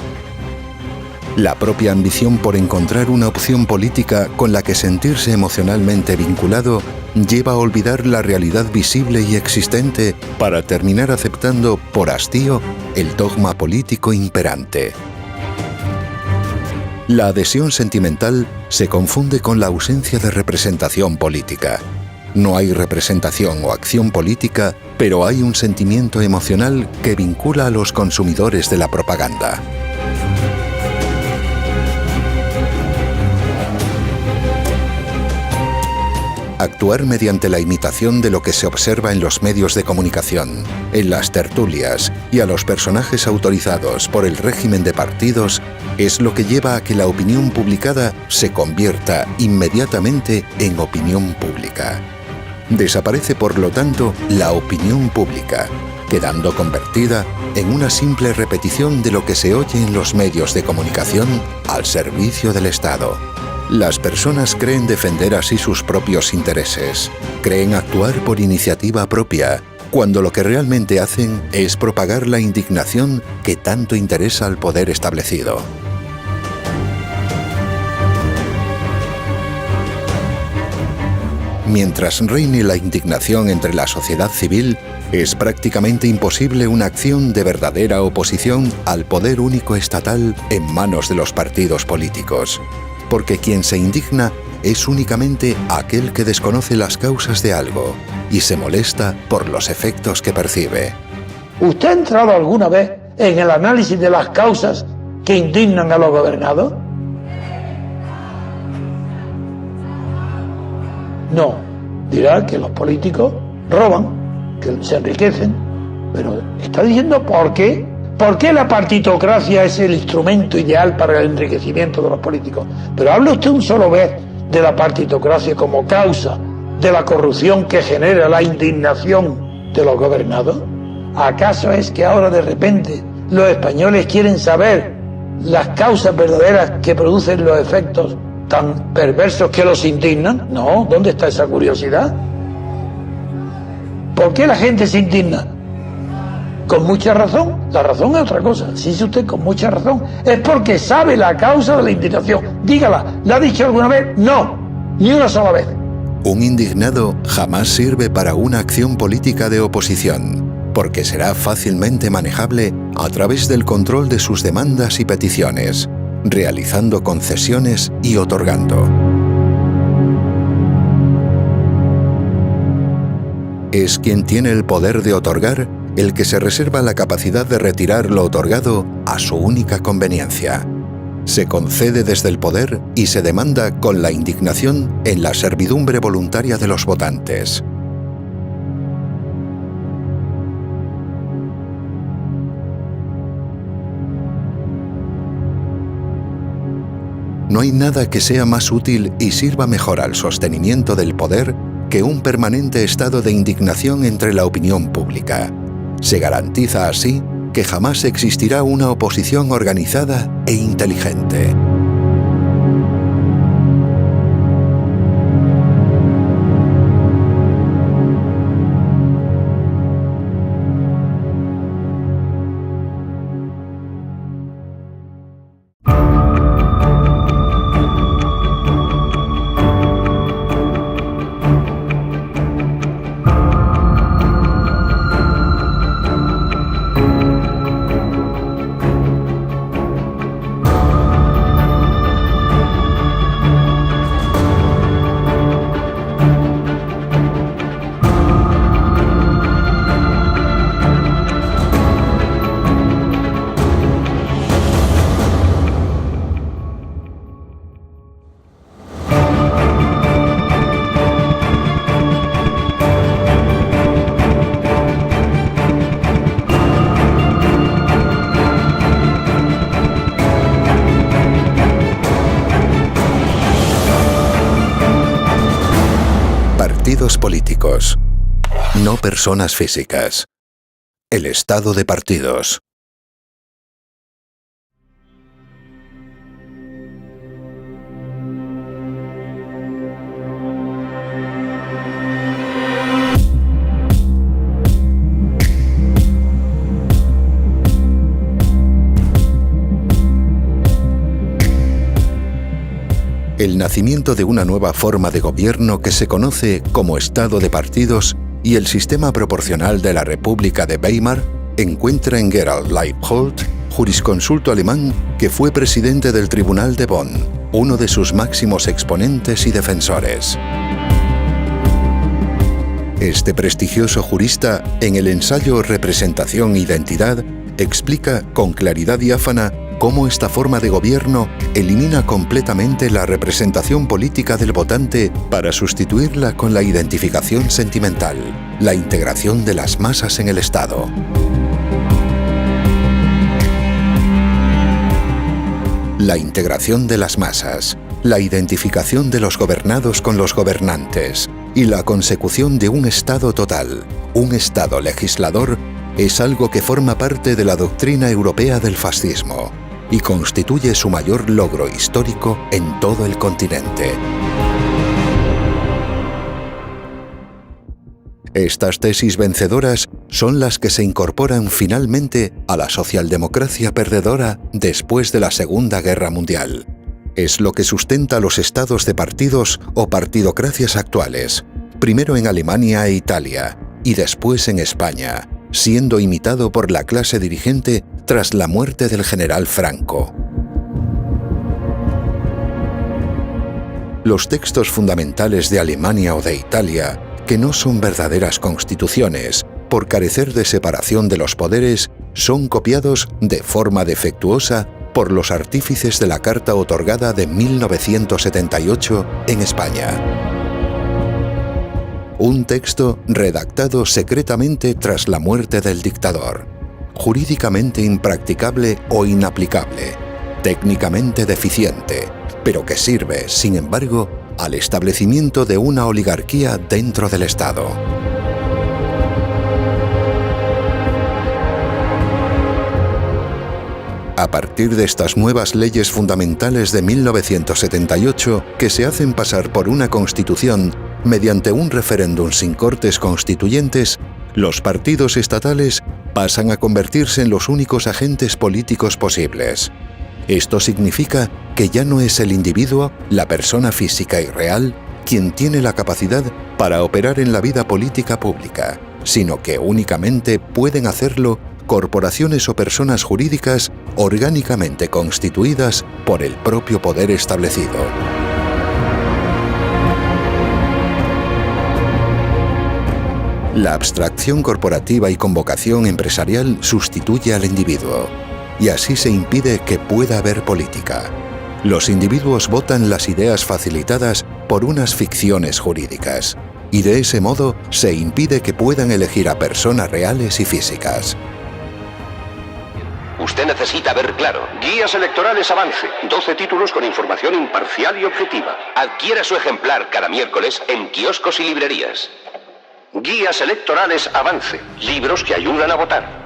La propia ambición por encontrar una opción política con la que sentirse emocionalmente vinculado lleva a olvidar la realidad visible y existente para terminar aceptando por hastío el dogma político imperante. La adhesión sentimental se confunde con la ausencia de representación política. No hay representación o acción política, pero hay un sentimiento emocional que vincula a los consumidores de la propaganda. Actuar mediante la imitación de lo que se observa en los medios de comunicación, en las tertulias y a los personajes autorizados por el régimen de partidos es lo que lleva a que la opinión publicada se convierta inmediatamente en opinión pública. Desaparece, por lo tanto, la opinión pública, quedando convertida en una simple repetición de lo que se oye en los medios de comunicación al servicio del Estado. Las personas creen defender así sus propios intereses, creen actuar por iniciativa propia, cuando lo que realmente hacen es propagar la indignación que tanto interesa al poder establecido. Mientras reine la indignación entre la sociedad civil, es prácticamente imposible una acción de verdadera oposición al poder único estatal en manos de los partidos políticos, porque quien se indigna es únicamente aquel que desconoce las causas de algo y se molesta por los efectos que percibe. ¿Usted ha entrado alguna vez en el análisis de las causas que indignan a los gobernados? No, dirá que los políticos roban, que se enriquecen, pero está diciendo por qué. ¿Por qué la partitocracia es el instrumento ideal para el enriquecimiento de los políticos? Pero habla usted un solo vez de la partitocracia como causa de la corrupción que genera la indignación de los gobernados. ¿Acaso es que ahora de repente los españoles quieren saber las causas verdaderas que producen los efectos tan perversos que los indignan? No, ¿dónde está esa curiosidad? ¿Por qué la gente se indigna? Con mucha razón. La razón es otra cosa. Si dice usted con mucha razón, es porque sabe la causa de la indignación. Dígala, ¿la ha dicho alguna vez? No, ni una sola vez. Un indignado jamás sirve para una acción política de oposición, porque será fácilmente manejable a través del control de sus demandas y peticiones, realizando concesiones y otorgando. Es quien tiene el poder de otorgar el que se reserva la capacidad de retirar lo otorgado a su única conveniencia. Se concede desde el poder y se demanda con la indignación en la servidumbre voluntaria de los votantes. No hay nada que sea más útil y sirva mejor al sostenimiento del poder que un permanente estado de indignación entre la opinión pública. Se garantiza así que jamás existirá una oposición organizada e inteligente. partidos políticos, no personas físicas. El estado de partidos. El nacimiento de una nueva forma de gobierno que se conoce como Estado de partidos y el sistema proporcional de la República de Weimar encuentra en Gerald Leibhold, jurisconsulto alemán que fue presidente del Tribunal de Bonn, uno de sus máximos exponentes y defensores. Este prestigioso jurista, en el ensayo Representación e Identidad, explica con claridad diáfana cómo esta forma de gobierno elimina completamente la representación política del votante para sustituirla con la identificación sentimental, la integración de las masas en el Estado. La integración de las masas, la identificación de los gobernados con los gobernantes y la consecución de un Estado total, un Estado legislador, es algo que forma parte de la doctrina europea del fascismo y constituye su mayor logro histórico en todo el continente. Estas tesis vencedoras son las que se incorporan finalmente a la socialdemocracia perdedora después de la Segunda Guerra Mundial. Es lo que sustenta los estados de partidos o partidocracias actuales, primero en Alemania e Italia y después en España, siendo imitado por la clase dirigente tras la muerte del general Franco. Los textos fundamentales de Alemania o de Italia, que no son verdaderas constituciones, por carecer de separación de los poderes, son copiados de forma defectuosa por los artífices de la Carta otorgada de 1978 en España. Un texto redactado secretamente tras la muerte del dictador, jurídicamente impracticable o inaplicable, técnicamente deficiente, pero que sirve, sin embargo, al establecimiento de una oligarquía dentro del Estado. A partir de estas nuevas leyes fundamentales de 1978, que se hacen pasar por una constitución mediante un referéndum sin cortes constituyentes, los partidos estatales pasan a convertirse en los únicos agentes políticos posibles. Esto significa que ya no es el individuo, la persona física y real, quien tiene la capacidad para operar en la vida política pública, sino que únicamente pueden hacerlo corporaciones o personas jurídicas orgánicamente constituidas por el propio poder establecido. La abstracción corporativa y convocación empresarial sustituye al individuo, y así se impide que pueda haber política. Los individuos votan las ideas facilitadas por unas ficciones jurídicas, y de ese modo se impide que puedan elegir a personas reales y físicas. Usted necesita ver claro. Guías electorales Avance. 12 títulos con información imparcial y objetiva. Adquiera su ejemplar cada miércoles en kioscos y librerías. Guías electorales Avance. Libros que ayudan a votar.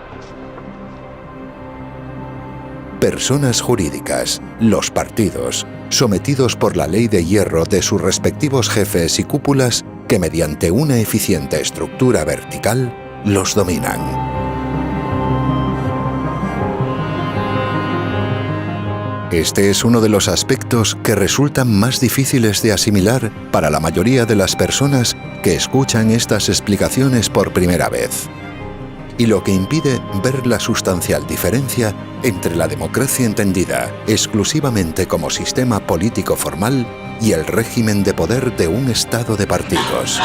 Personas jurídicas, los partidos, sometidos por la ley de hierro de sus respectivos jefes y cúpulas que mediante una eficiente estructura vertical los dominan. Este es uno de los aspectos que resultan más difíciles de asimilar para la mayoría de las personas que escuchan estas explicaciones por primera vez, y lo que impide ver la sustancial diferencia entre la democracia entendida exclusivamente como sistema político formal y el régimen de poder de un Estado de partidos.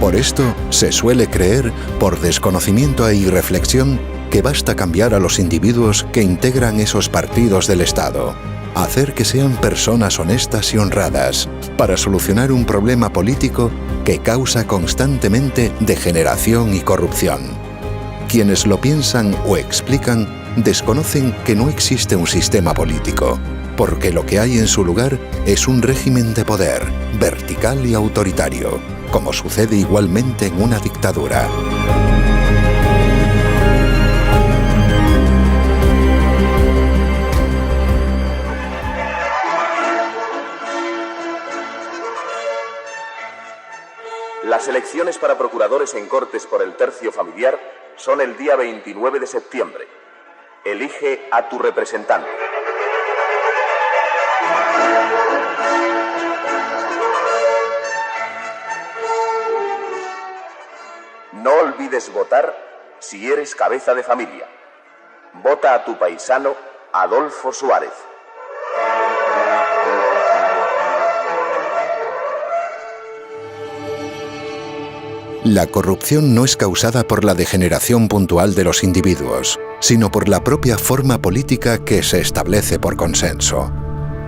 Por esto, se suele creer, por desconocimiento e irreflexión, que basta cambiar a los individuos que integran esos partidos del Estado, hacer que sean personas honestas y honradas, para solucionar un problema político que causa constantemente degeneración y corrupción. Quienes lo piensan o explican desconocen que no existe un sistema político, porque lo que hay en su lugar es un régimen de poder, vertical y autoritario, como sucede igualmente en una dictadura. Las elecciones para procuradores en Cortes por el tercio familiar son el día 29 de septiembre. Elige a tu representante. No olvides votar si eres cabeza de familia. Vota a tu paisano Adolfo Suárez. La corrupción no es causada por la degeneración puntual de los individuos, sino por la propia forma política que se establece por consenso.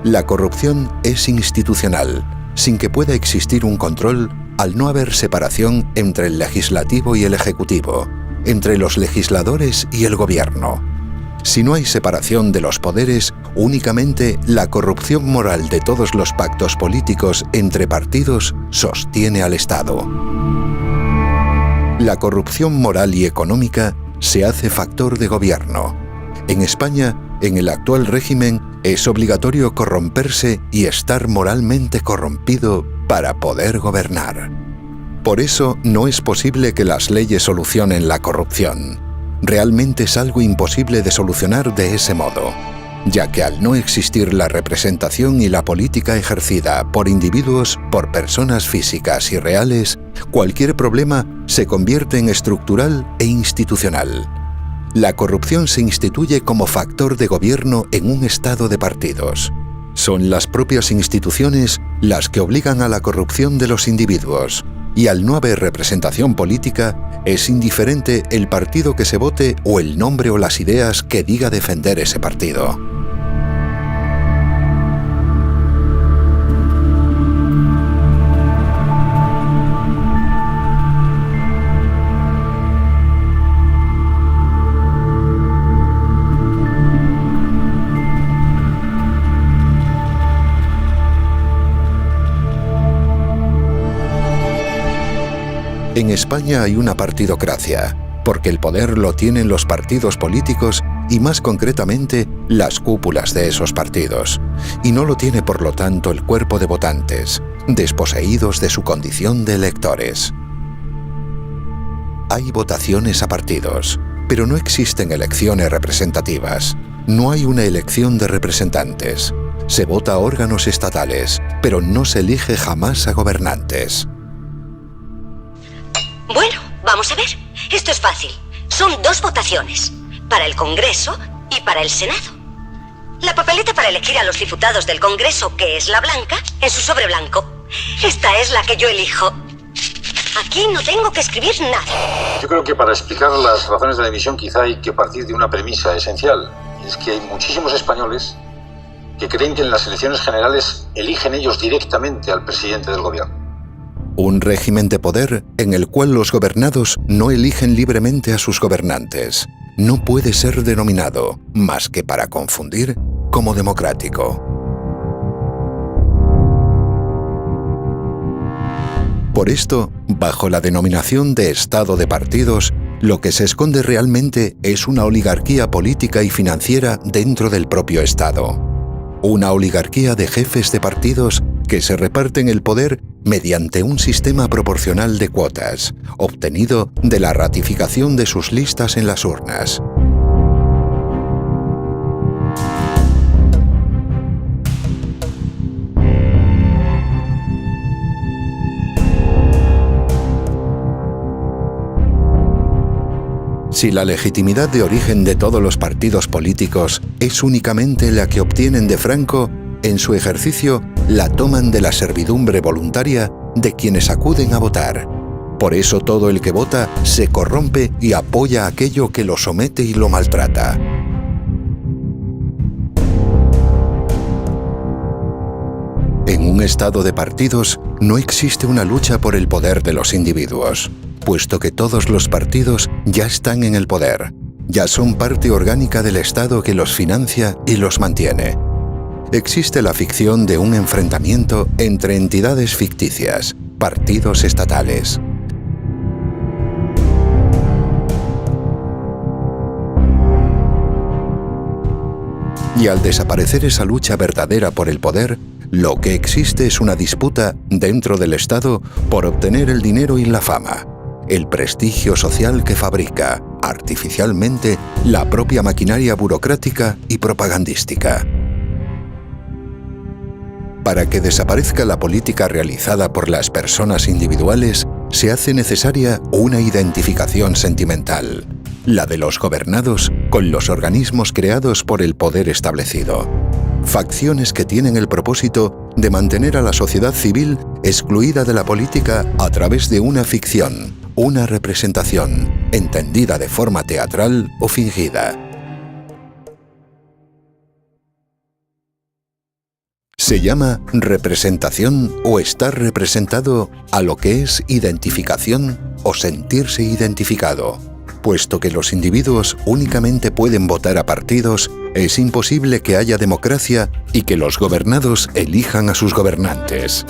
La corrupción es institucional, sin que pueda existir un control al no haber separación entre el legislativo y el ejecutivo, entre los legisladores y el gobierno. Si no hay separación de los poderes, únicamente la corrupción moral de todos los pactos políticos entre partidos sostiene al Estado. La corrupción moral y económica se hace factor de gobierno. En España, en el actual régimen, es obligatorio corromperse y estar moralmente corrompido para poder gobernar. Por eso no es posible que las leyes solucionen la corrupción. Realmente es algo imposible de solucionar de ese modo, ya que al no existir la representación y la política ejercida por individuos, por personas físicas y reales, cualquier problema se convierte en estructural e institucional. La corrupción se instituye como factor de gobierno en un estado de partidos. Son las propias instituciones las que obligan a la corrupción de los individuos, y al no haber representación política, es indiferente el partido que se vote o el nombre o las ideas que diga defender ese partido. En España hay una partidocracia, porque el poder lo tienen los partidos políticos y más concretamente las cúpulas de esos partidos, y no lo tiene por lo tanto el cuerpo de votantes, desposeídos de su condición de electores. Hay votaciones a partidos, pero no existen elecciones representativas. No hay una elección de representantes. Se vota a órganos estatales, pero no se elige jamás a gobernantes. Bueno, vamos a ver. Esto es fácil. Son 2 votaciones, para el Congreso y para el Senado. La papeleta para elegir a los diputados del Congreso, que es la blanca, en su sobre blanco. Esta es la que yo elijo. Aquí no tengo que escribir nada. Yo creo que para explicar las razones de la división quizá hay que partir de una premisa esencial. Y es que hay muchísimos españoles que creen que en las elecciones generales eligen ellos directamente al presidente del gobierno. Un régimen de poder en el cual los gobernados no eligen libremente a sus gobernantes no puede ser denominado, más que para confundir, como democrático. Por esto, bajo la denominación de Estado de partidos, lo que se esconde realmente es una oligarquía política y financiera dentro del propio Estado. Una oligarquía de jefes de partidos que se reparten el poder mediante un sistema proporcional de cuotas, obtenido de la ratificación de sus listas en las urnas. Si la legitimidad de origen de todos los partidos políticos es únicamente la que obtienen de Franco, en su ejercicio la toman de la servidumbre voluntaria de quienes acuden a votar. Por eso todo el que vota se corrompe y apoya aquello que lo somete y lo maltrata. En un estado de partidos no existe una lucha por el poder de los individuos, puesto que todos los partidos ya están en el poder, ya son parte orgánica del Estado que los financia y los mantiene. Existe la ficción de un enfrentamiento entre entidades ficticias, partidos estatales. Y al desaparecer esa lucha verdadera por el poder, lo que existe es una disputa dentro del Estado por obtener el dinero y la fama, el prestigio social que fabrica, artificialmente, la propia maquinaria burocrática y propagandística. Para que desaparezca la política realizada por las personas individuales, se hace necesaria una identificación sentimental, la de los gobernados con los organismos creados por el poder establecido. Facciones que tienen el propósito de mantener a la sociedad civil excluida de la política a través de una ficción, una representación, entendida de forma teatral o fingida. Se llama representación o estar representado a lo que es identificación o sentirse identificado. Puesto que los individuos únicamente pueden votar a partidos, es imposible que haya democracia y que los gobernados elijan a sus gobernantes.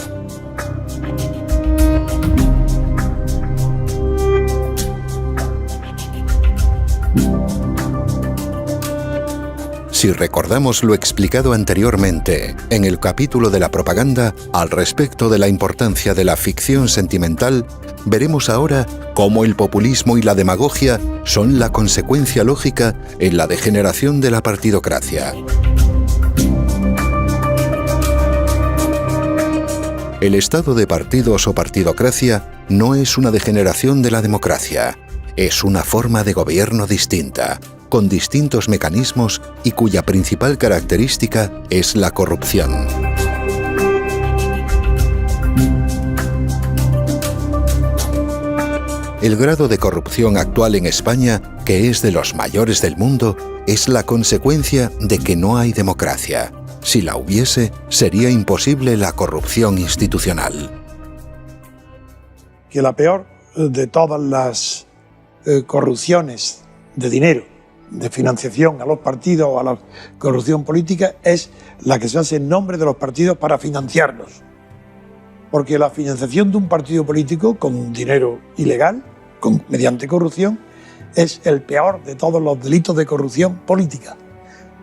Si recordamos lo explicado anteriormente en el capítulo de la propaganda al respecto de la importancia de la ficción sentimental, veremos ahora cómo el populismo y la demagogia son la consecuencia lógica en la degeneración de la partidocracia. El estado de partidos o partidocracia no es una degeneración de la democracia, es una forma de gobierno distinta, con distintos mecanismos y cuya principal característica es la corrupción. El grado de corrupción actual en España, que es de los mayores del mundo, es la consecuencia de que no hay democracia. Si la hubiese, sería imposible la corrupción institucional. Que la peor de todas las corrupciones de dinero, de financiación a los partidos o a la corrupción política, es la que se hace en nombre de los partidos para financiarlos. Porque la financiación de un partido político con dinero ilegal, mediante corrupción, es el peor de todos los delitos de corrupción política.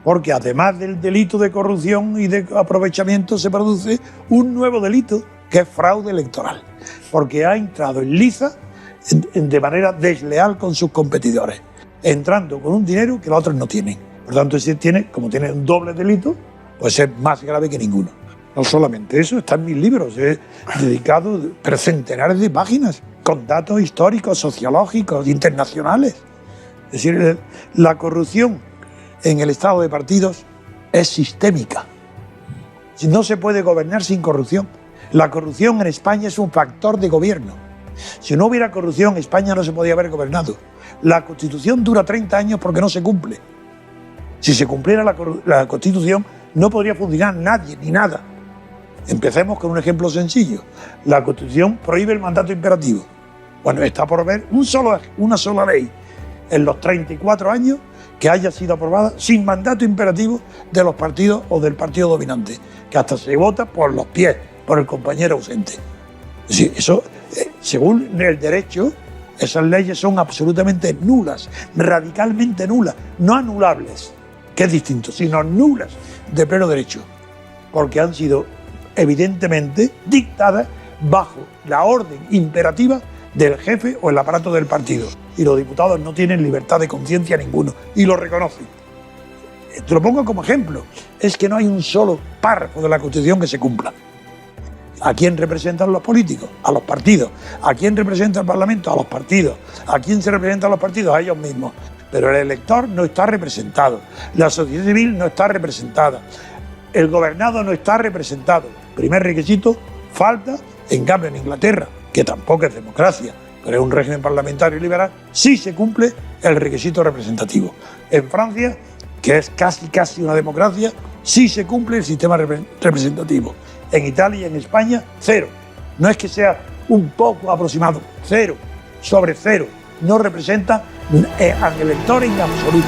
Porque además del delito de corrupción y de aprovechamiento se produce un nuevo delito, que es fraude electoral. Porque ha entrado en liza de manera desleal con sus competidores, entrando con un dinero que los otros no tienen. Por tanto, como tiene un doble delito, pues es más grave que ninguno. No solamente eso, está en mis libros, he dedicado centenares de páginas con datos históricos, sociológicos, internacionales. Es decir, la corrupción en el estado de partidos es sistémica. No se puede gobernar sin corrupción. La corrupción en España es un factor de gobierno. Si no hubiera corrupción, España no se podía haber gobernado. La Constitución dura 30 años porque no se cumple. Si se cumpliera la Constitución, no podría funcionar nadie ni nada. Empecemos con un ejemplo sencillo. La Constitución prohíbe el mandato imperativo. Bueno, está por ver una sola ley en los 34 años que haya sido aprobada sin mandato imperativo de los partidos o del partido dominante, que hasta se vota por los pies, por el compañero ausente. Es decir, eso, según el derecho, esas leyes son absolutamente nulas, radicalmente nulas, no anulables, que es distinto, sino nulas de pleno derecho, porque han sido evidentemente dictadas bajo la orden imperativa del jefe o el aparato del partido. Y los diputados no tienen libertad de conciencia ninguno, y lo reconocen. Te lo pongo como ejemplo, es que no hay un solo párrafo de la Constitución que se cumpla. ¿A quién representan los políticos? A los partidos. ¿A quién representa el Parlamento? A los partidos. ¿A quién se representan los partidos? A ellos mismos. Pero el elector no está representado. La sociedad civil no está representada. El gobernado no está representado. Primer requisito, falta. En cambio, en Inglaterra, que tampoco es democracia, pero es un régimen parlamentario liberal, sí se cumple el requisito representativo. En Francia, que es casi una democracia, sí se cumple el sistema representativo. En Italia y en España, 0. No es que sea un poco aproximado, 0 sobre 0. no representa al elector en absoluto.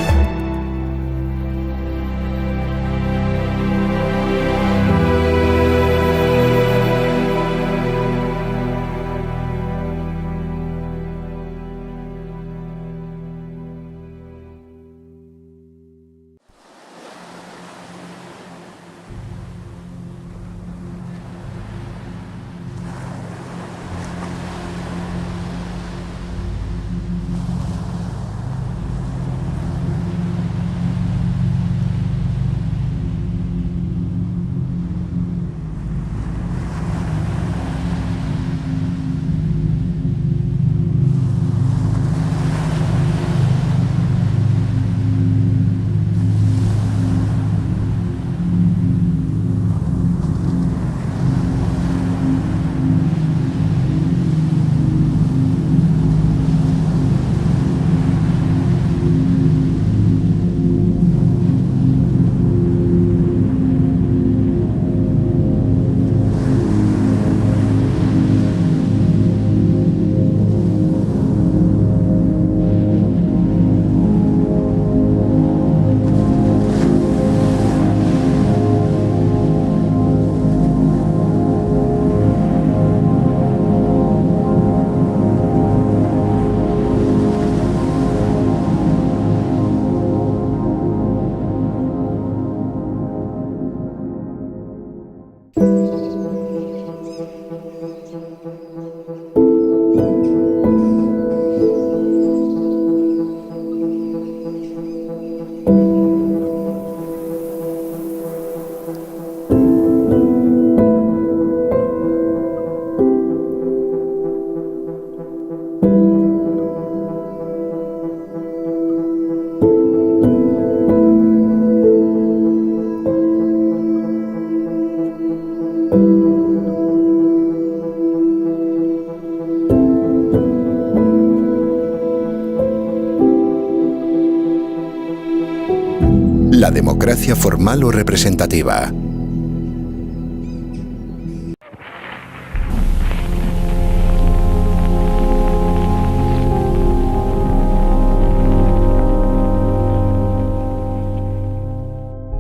La democracia formal o representativa.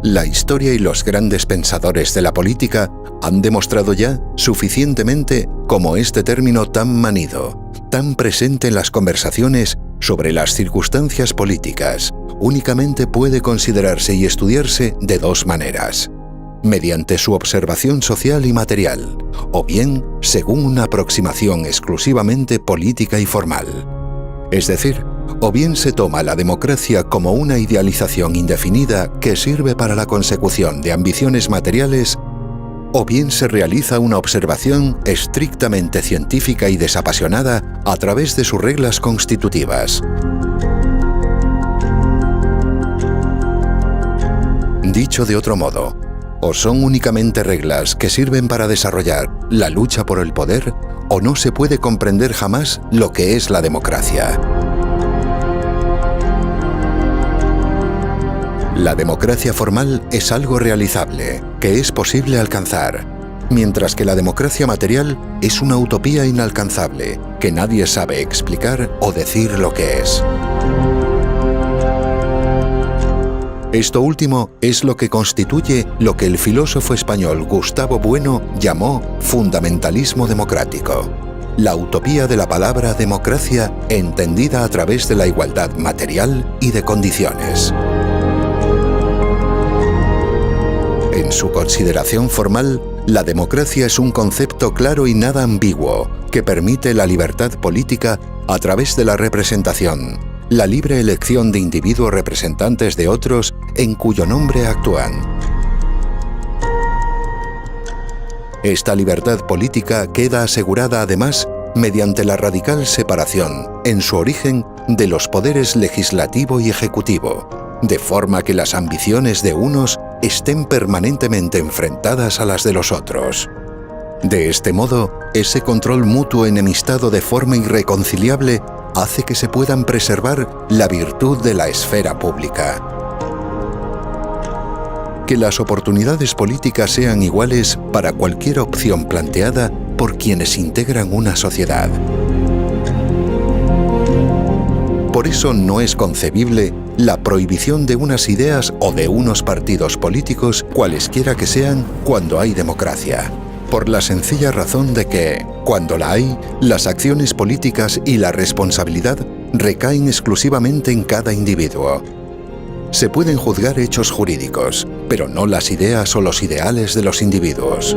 La historia y los grandes pensadores de la política han demostrado ya suficientemente cómo este término tan manido, tan presente en las conversaciones sobre las circunstancias políticas, únicamente puede considerarse y estudiarse de dos maneras: mediante su observación social y material, o bien según una aproximación exclusivamente política y formal. Es decir, o bien se toma la democracia como una idealización indefinida que sirve para la consecución de ambiciones materiales, o bien se realiza una observación estrictamente científica y desapasionada a través de sus reglas constitutivas. Dicho de otro modo, o son únicamente reglas que sirven para desarrollar la lucha por el poder, o no se puede comprender jamás lo que es la democracia. La democracia formal es algo realizable, que es posible alcanzar, mientras que la democracia material es una utopía inalcanzable, que nadie sabe explicar o decir lo que es. Esto último es lo que constituye lo que el filósofo español Gustavo Bueno llamó fundamentalismo democrático, la utopía de la palabra democracia entendida a través de la igualdad material y de condiciones. En su consideración formal, la democracia es un concepto claro y nada ambiguo que permite la libertad política a través de la representación, la libre elección de individuos representantes de otros en cuyo nombre actúan. Esta libertad política queda asegurada además mediante la radical separación, en su origen, de los poderes legislativo y ejecutivo, de forma que las ambiciones de unos estén permanentemente enfrentadas a las de los otros. De este modo, ese control mutuo enemistado de forma irreconciliable hace que se puedan preservar la virtud de la esfera pública. Que las oportunidades políticas sean iguales para cualquier opción planteada por quienes integran una sociedad. Por eso no es concebible la prohibición de unas ideas o de unos partidos políticos, cualesquiera que sean, cuando hay democracia. Por la sencilla razón de que, cuando la hay, las acciones políticas y la responsabilidad recaen exclusivamente en cada individuo. Se pueden juzgar hechos jurídicos, pero no las ideas o los ideales de los individuos.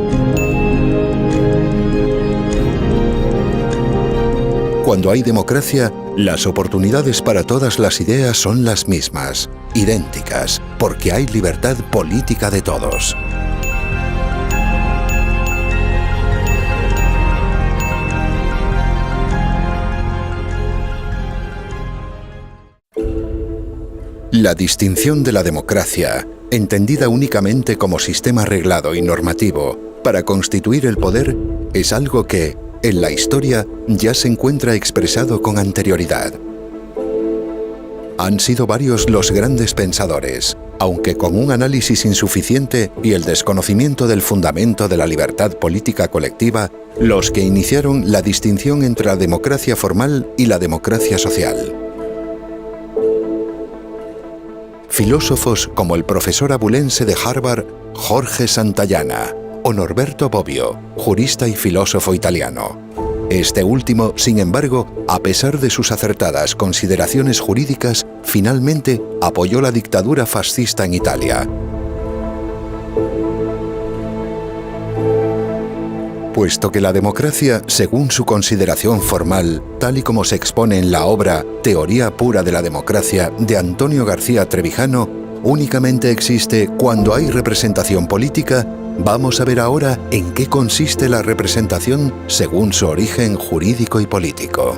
Cuando hay democracia, las oportunidades para todas las ideas son las mismas, idénticas, porque hay libertad política de todos. La distinción de la democracia, entendida únicamente como sistema reglado y normativo para constituir el poder, es algo que, en la historia, ya se encuentra expresado con anterioridad. Han sido varios los grandes pensadores, aunque con un análisis insuficiente y el desconocimiento del fundamento de la libertad política colectiva, los que iniciaron la distinción entre la democracia formal y la democracia social. Filósofos como el profesor abulense de Harvard, Jorge Santayana, o Norberto Bobbio, jurista y filósofo italiano. Este último, sin embargo, a pesar de sus acertadas consideraciones jurídicas, finalmente apoyó la dictadura fascista en Italia. Puesto que la democracia, según su consideración formal, tal y como se expone en la obra Teoría pura de la democracia de Antonio García Trevijano, únicamente existe cuando hay representación política, vamos a ver ahora en qué consiste la representación según su origen jurídico y político.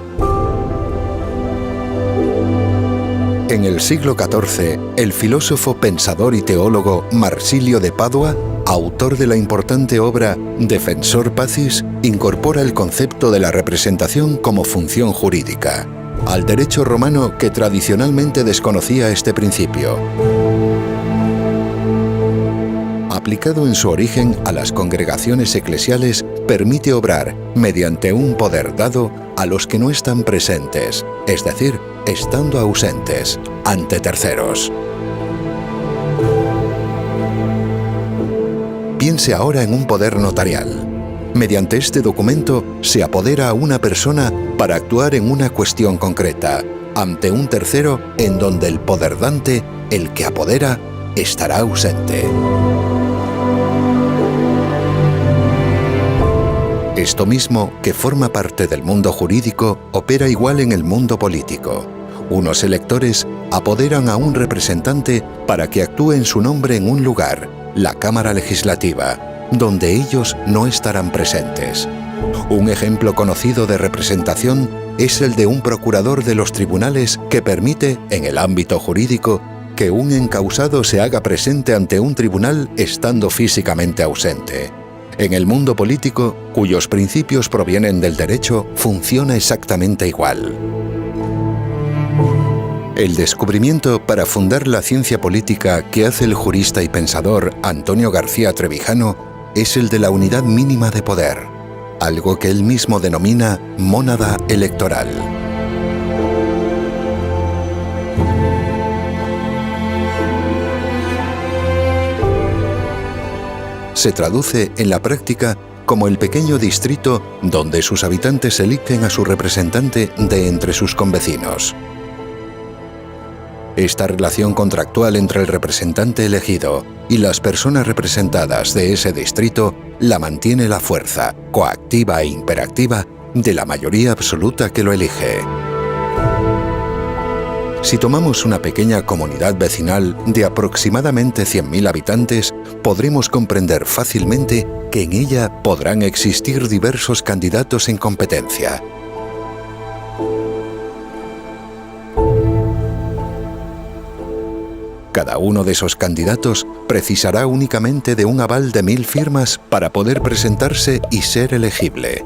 En el siglo XIV, el filósofo, pensador y teólogo Marsilio de Padua, autor de la importante obra Defensor Pacis, incorpora el concepto de la representación como función jurídica, al derecho romano que tradicionalmente desconocía este principio. Aplicado en su origen a las congregaciones eclesiales, permite obrar mediante un poder dado a los que no están presentes, es decir, estando ausentes, ante terceros. Piense ahora en un poder notarial. Mediante este documento se apodera a una persona para actuar en una cuestión concreta, ante un tercero en donde el poder dante, el que apodera, estará ausente. Esto mismo, que forma parte del mundo jurídico, opera igual en el mundo político. Unos electores apoderan a un representante para que actúe en su nombre en un lugar, la Cámara Legislativa, donde ellos no estarán presentes. Un ejemplo conocido de representación es el de un procurador de los tribunales que permite, en el ámbito jurídico, que un encausado se haga presente ante un tribunal estando físicamente ausente. En el mundo político, cuyos principios provienen del derecho, funciona exactamente igual. El descubrimiento para fundar la ciencia política que hace el jurista y pensador Antonio García Trevijano es el de la unidad mínima de poder, algo que él mismo denomina mónada electoral. Se traduce en la práctica como el pequeño distrito donde sus habitantes eligen a su representante de entre sus convecinos. Esta relación contractual entre el representante elegido y las personas representadas de ese distrito la mantiene la fuerza, coactiva e imperactiva, de la mayoría absoluta que lo elige. Si tomamos una pequeña comunidad vecinal de aproximadamente 100.000 habitantes, podremos comprender fácilmente que en ella podrán existir diversos candidatos en competencia. Cada uno de esos candidatos precisará únicamente de un aval de 1000 firmas para poder presentarse y ser elegible.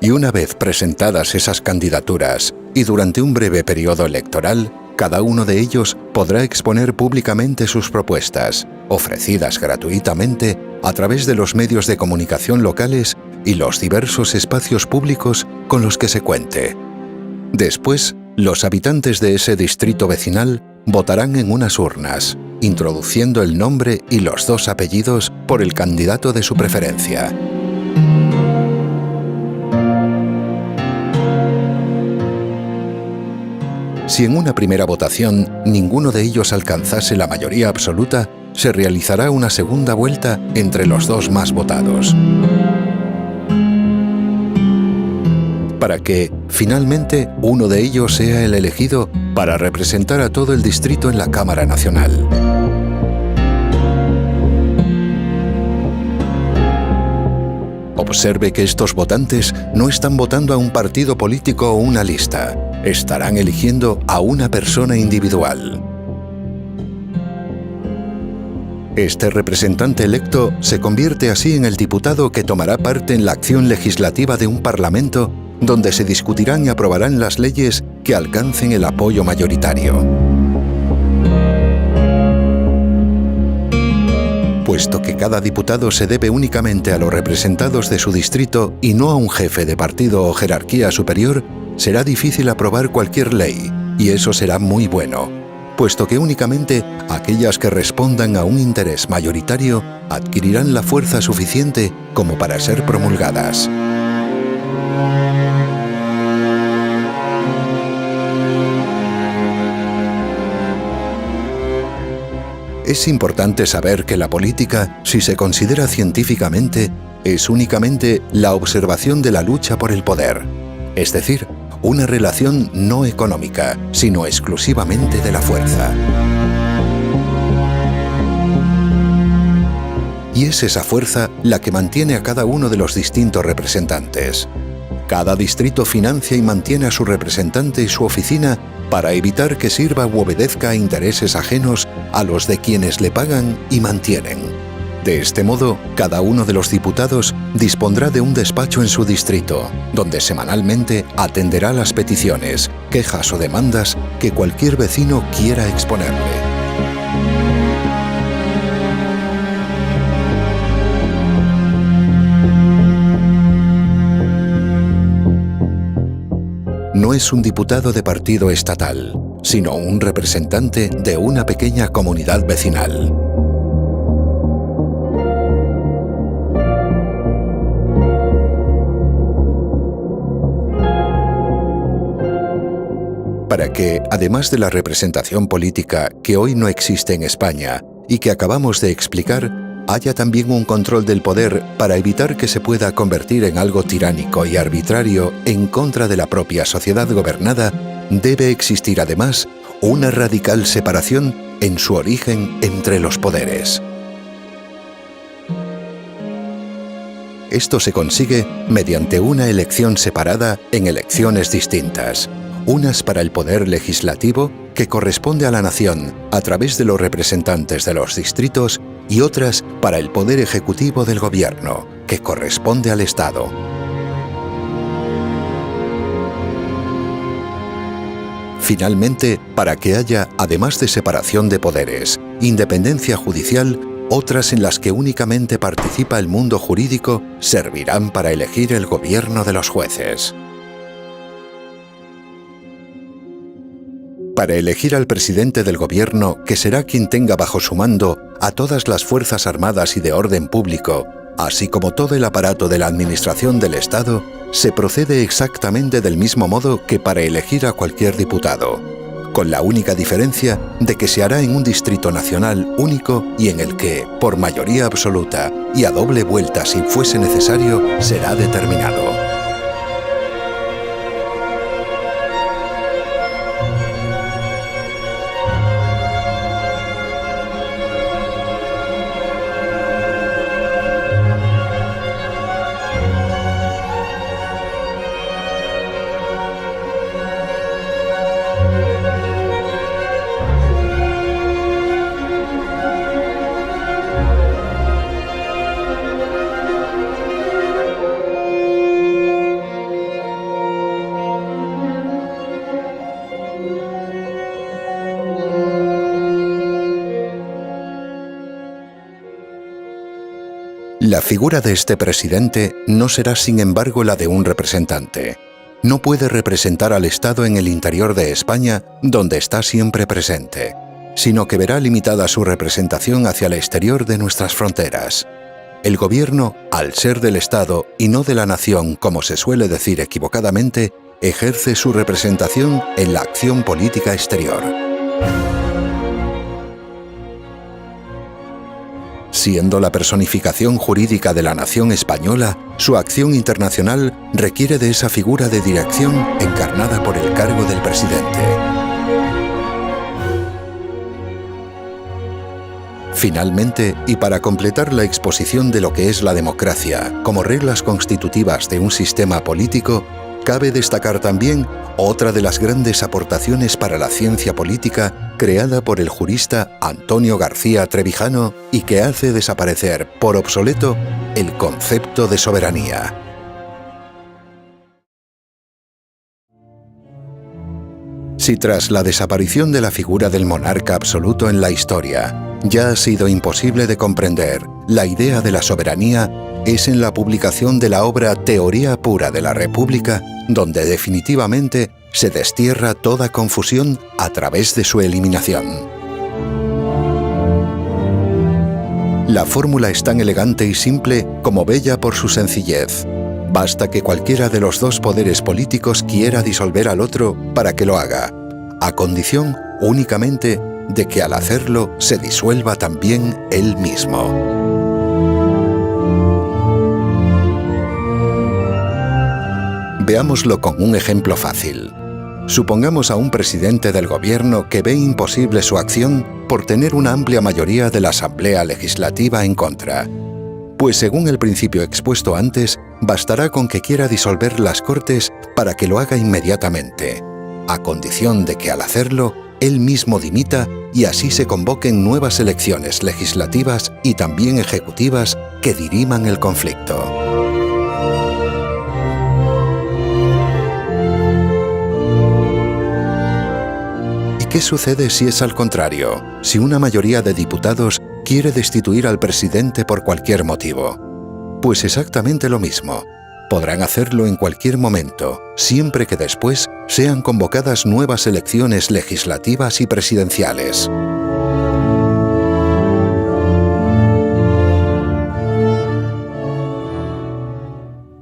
Y una vez presentadas esas candidaturas, y durante un breve periodo electoral, cada uno de ellos podrá exponer públicamente sus propuestas, ofrecidas gratuitamente a través de los medios de comunicación locales y los diversos espacios públicos con los que se cuente. Después, los habitantes de ese distrito vecinal votarán en unas urnas, introduciendo el nombre y los 2 apellidos por el candidato de su preferencia. Si en una primera votación ninguno de ellos alcanzase la mayoría absoluta, se realizará una segunda vuelta entre los 2 más votados, para que, finalmente, uno de ellos sea el elegido para representar a todo el distrito en la Cámara Nacional. Observe que estos votantes no están votando a un partido político o una lista, estarán eligiendo a una persona individual. Este representante electo se convierte así en el diputado que tomará parte en la acción legislativa de un parlamento donde se discutirán y aprobarán las leyes que alcancen el apoyo mayoritario. Puesto que cada diputado se debe únicamente a los representados de su distrito y no a un jefe de partido o jerarquía superior, será difícil aprobar cualquier ley, y eso será muy bueno, puesto que únicamente aquellas que respondan a un interés mayoritario adquirirán la fuerza suficiente como para ser promulgadas. Es importante saber que la política, si se considera científicamente, es únicamente la observación de la lucha por el poder, es decir, una relación no económica, sino exclusivamente de la fuerza. Y es esa fuerza la que mantiene a cada uno de los distintos representantes. Cada distrito financia y mantiene a su representante y su oficina para evitar que sirva u obedezca a intereses ajenos a los de quienes le pagan y mantienen. De este modo, cada uno de los diputados dispondrá de un despacho en su distrito, donde semanalmente atenderá las peticiones, quejas o demandas que cualquier vecino quiera exponerle. No es un diputado de partido estatal, sino un representante de una pequeña comunidad vecinal. Para que, además de la representación política que hoy no existe en España y que acabamos de explicar, haya también un control del poder para evitar que se pueda convertir en algo tiránico y arbitrario en contra de la propia sociedad gobernada, debe existir además una radical separación en su origen entre los poderes. Esto se consigue mediante una elección separada en elecciones distintas, unas para el poder legislativo, que corresponde a la nación a través de los representantes de los distritos, y otras para el poder ejecutivo del gobierno, que corresponde al Estado. Finalmente, para que haya, además de separación de poderes, independencia judicial, otras en las que únicamente participa el mundo jurídico servirán para elegir el gobierno de los jueces. Para elegir al presidente del gobierno, que será quien tenga bajo su mando a todas las fuerzas armadas y de orden público, así como todo el aparato de la administración del Estado, se procede exactamente del mismo modo que para elegir a cualquier diputado, con la única diferencia de que se hará en un distrito nacional único y en el que, por mayoría absoluta y a doble vuelta si fuese necesario, será determinado. La figura de este presidente no será, sin embargo, la de un representante. No puede representar al Estado en el interior de España, donde está siempre presente, sino que verá limitada su representación hacia el exterior de nuestras fronteras. El gobierno, al ser del Estado y no de la nación, como se suele decir equivocadamente, ejerce su representación en la acción política exterior. Siendo la personificación jurídica de la nación española, su acción internacional requiere de esa figura de dirección encarnada por el cargo del presidente. Finalmente, y para completar la exposición de lo que es la democracia como reglas constitutivas de un sistema político, cabe destacar también otra de las grandes aportaciones para la ciencia política creada por el jurista Antonio García Trevijano y que hace desaparecer por obsoleto el concepto de soberanía. Si tras la desaparición de la figura del monarca absoluto en la historia ya ha sido imposible de comprender la idea de la soberanía, es en la publicación de la obra Teoría pura de la República donde definitivamente se destierra toda confusión a través de su eliminación. La fórmula es tan elegante y simple como bella por su sencillez. Basta que cualquiera de los dos poderes políticos quiera disolver al otro para que lo haga, a condición únicamente de que al hacerlo se disuelva también él mismo. Veámoslo con un ejemplo fácil. Supongamos a un presidente del gobierno que ve imposible su acción por tener una amplia mayoría de la Asamblea Legislativa en contra. Pues según el principio expuesto antes, bastará con que quiera disolver las Cortes para que lo haga inmediatamente, a condición de que al hacerlo, él mismo dimita y así se convoquen nuevas elecciones legislativas y también ejecutivas que diriman el conflicto. ¿Qué sucede si es al contrario? Si una mayoría de diputados quiere destituir al presidente por cualquier motivo. Pues exactamente lo mismo. Podrán hacerlo en cualquier momento, siempre que después sean convocadas nuevas elecciones legislativas y presidenciales.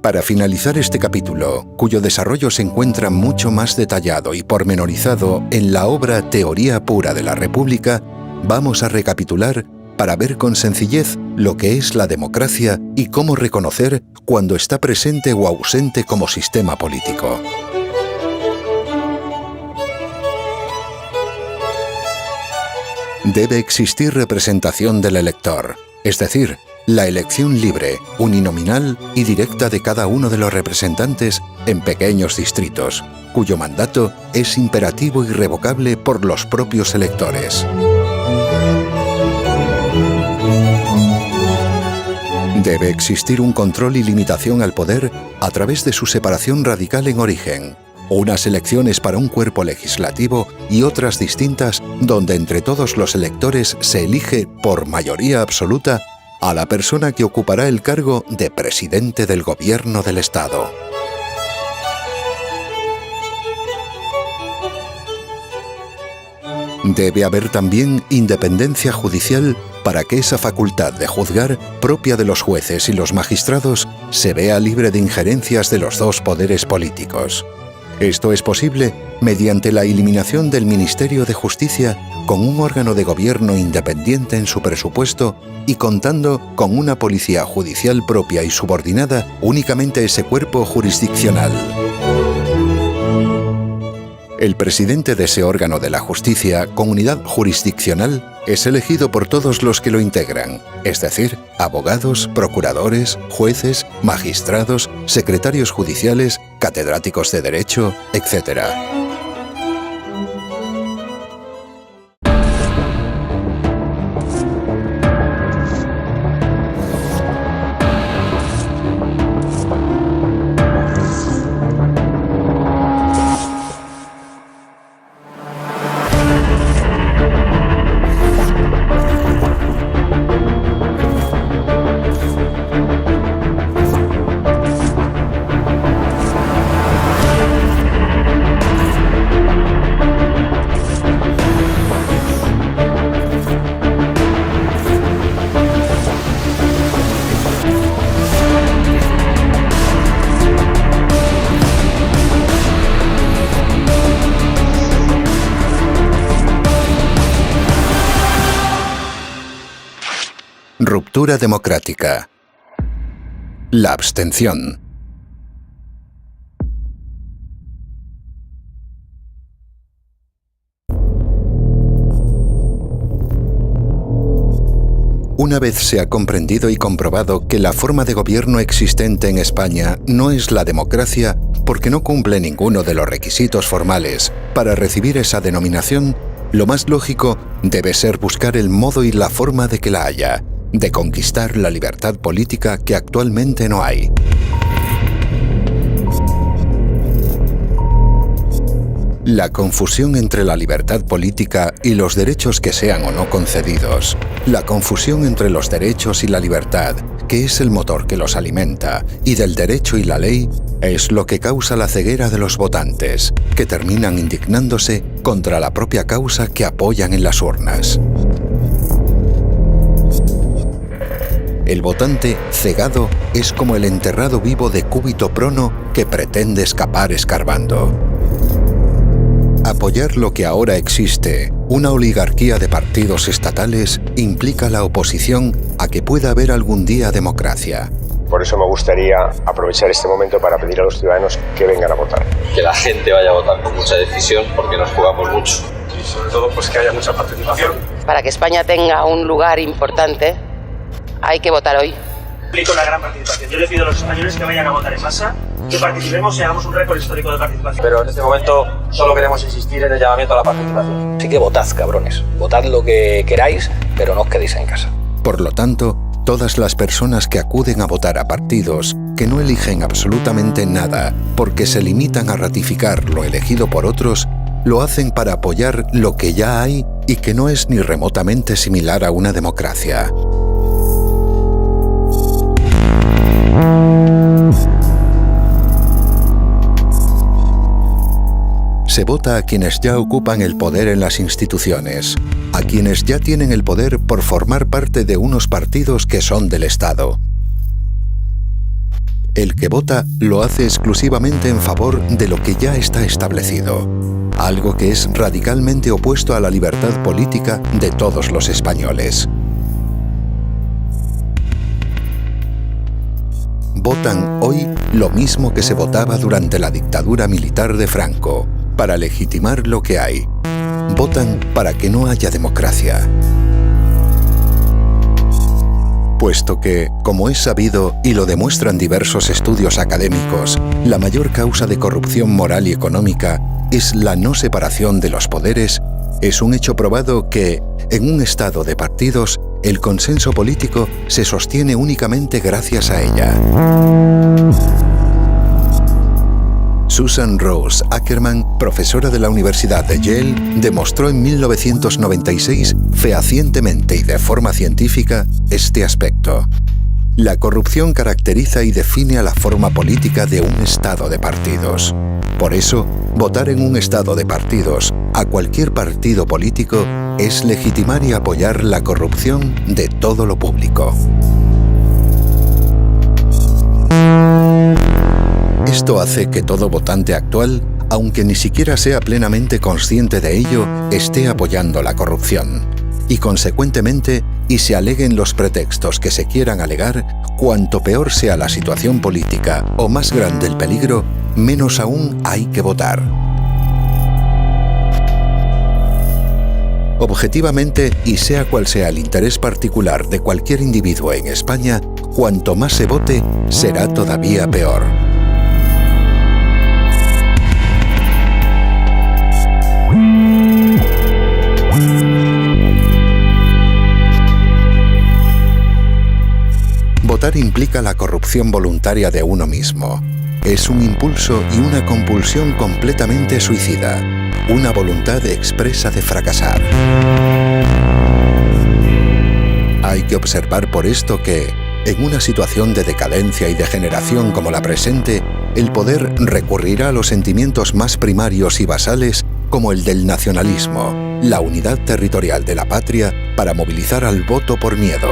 Para finalizar este capítulo, cuyo desarrollo se encuentra mucho más detallado y pormenorizado en la obra Teoría pura de la República, vamos a recapitular para ver con sencillez lo que es la democracia y cómo reconocer cuando está presente o ausente como sistema político. Debe existir representación del elector, es decir, la elección libre, uninominal y directa de cada uno de los representantes en pequeños distritos, cuyo mandato es imperativo y irrevocable por los propios electores. Debe existir un control y limitación al poder a través de su separación radical en origen, unas elecciones para un cuerpo legislativo y otras distintas donde entre todos los electores se elige por mayoría absoluta a la persona que ocupará el cargo de presidente del gobierno del Estado. Debe haber también independencia judicial para que esa facultad de juzgar propia de los jueces y los magistrados se vea libre de injerencias de los dos poderes políticos. Esto es posible mediante la eliminación del Ministerio de Justicia con un órgano de gobierno independiente en su presupuesto y contando con una policía judicial propia y subordinada únicamente a ese cuerpo jurisdiccional. El presidente de ese órgano de la justicia con unidad jurisdiccional es elegido por todos los que lo integran, es decir, abogados, procuradores, jueces, magistrados, secretarios judiciales, catedráticos de Derecho, etc. Ruptura democrática. La abstención. Una vez se ha comprendido y comprobado que la forma de gobierno existente en España no es la democracia porque no cumple ninguno de los requisitos formales para recibir esa denominación, lo más lógico debe ser buscar el modo y la forma de que la haya, de conquistar la libertad política que actualmente no hay. La confusión entre la libertad política y los derechos que sean o no concedidos, la confusión entre los derechos y la libertad, que es el motor que los alimenta, y del derecho y la ley, es lo que causa la ceguera de los votantes, que terminan indignándose contra la propia causa que apoyan en las urnas. El votante cegado es como el enterrado vivo de cúbito prono que pretende escapar escarbando. Apoyar lo que ahora existe, una oligarquía de partidos estatales, implica la oposición a que pueda haber algún día democracia. Por eso me gustaría aprovechar este momento para pedir a los ciudadanos que vengan a votar. Que la gente vaya a votar con mucha decisión porque nos jugamos mucho. Y sobre todo pues que haya mucha participación. Para que España tenga un lugar importante, hay que votar hoy. Implica una gran participación. Yo le pido a los españoles que vayan a votar en masa, que participemos y hagamos un récord histórico de participación. Pero en este momento solo queremos insistir en el llamamiento a la participación. Así que votad, cabrones. Votad lo que queráis, pero no os quedéis en casa. Por lo tanto, todas las personas que acuden a votar a partidos que no eligen absolutamente nada porque se limitan a ratificar lo elegido por otros, lo hacen para apoyar lo que ya hay y que no es ni remotamente similar a una democracia. Se vota a quienes ya ocupan el poder en las instituciones, a quienes ya tienen el poder por formar parte de unos partidos que son del Estado. El que vota lo hace exclusivamente en favor de lo que ya está establecido, algo que es radicalmente opuesto a la libertad política de todos los españoles. Votan hoy lo mismo que se votaba durante la dictadura militar de Franco, para legitimar lo que hay. Votan para que no haya democracia. Puesto que, como es sabido y lo demuestran diversos estudios académicos, la mayor causa de corrupción moral y económica es la no separación de los poderes, es un hecho probado que, en un estado de partidos, el consenso político se sostiene únicamente gracias a ella. Susan Rose Ackerman, profesora de la Universidad de Yale, demostró en 1996 fehacientemente y de forma científica este aspecto. La corrupción caracteriza y define a la forma política de un estado de partidos. Por eso, votar en un estado de partidos a cualquier partido político es legitimar y apoyar la corrupción de todo lo público. Esto hace que todo votante actual, aunque ni siquiera sea plenamente consciente de ello, esté apoyando la corrupción. Y consecuentemente, y se aleguen los pretextos que se quieran alegar, cuanto peor sea la situación política o más grande el peligro, menos aún hay que votar. Objetivamente, y sea cual sea el interés particular de cualquier individuo en España, cuanto más se vote, será todavía peor. Votar implica la corrupción voluntaria de uno mismo. Es un impulso y una compulsión completamente suicida, una voluntad expresa de fracasar. Hay que observar por esto que, en una situación de decadencia y degeneración como la presente, el poder recurrirá a los sentimientos más primarios y basales como el del nacionalismo, la unidad territorial de la patria, para movilizar al voto por miedo.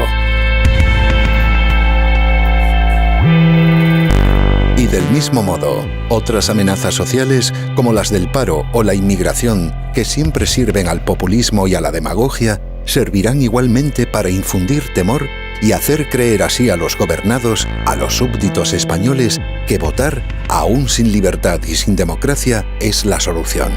Y del mismo modo, otras amenazas sociales como las del paro o la inmigración, que siempre sirven al populismo y a la demagogia, servirán igualmente para infundir temor y hacer creer así a los gobernados, a los súbditos españoles, que votar, aún sin libertad y sin democracia, es la solución.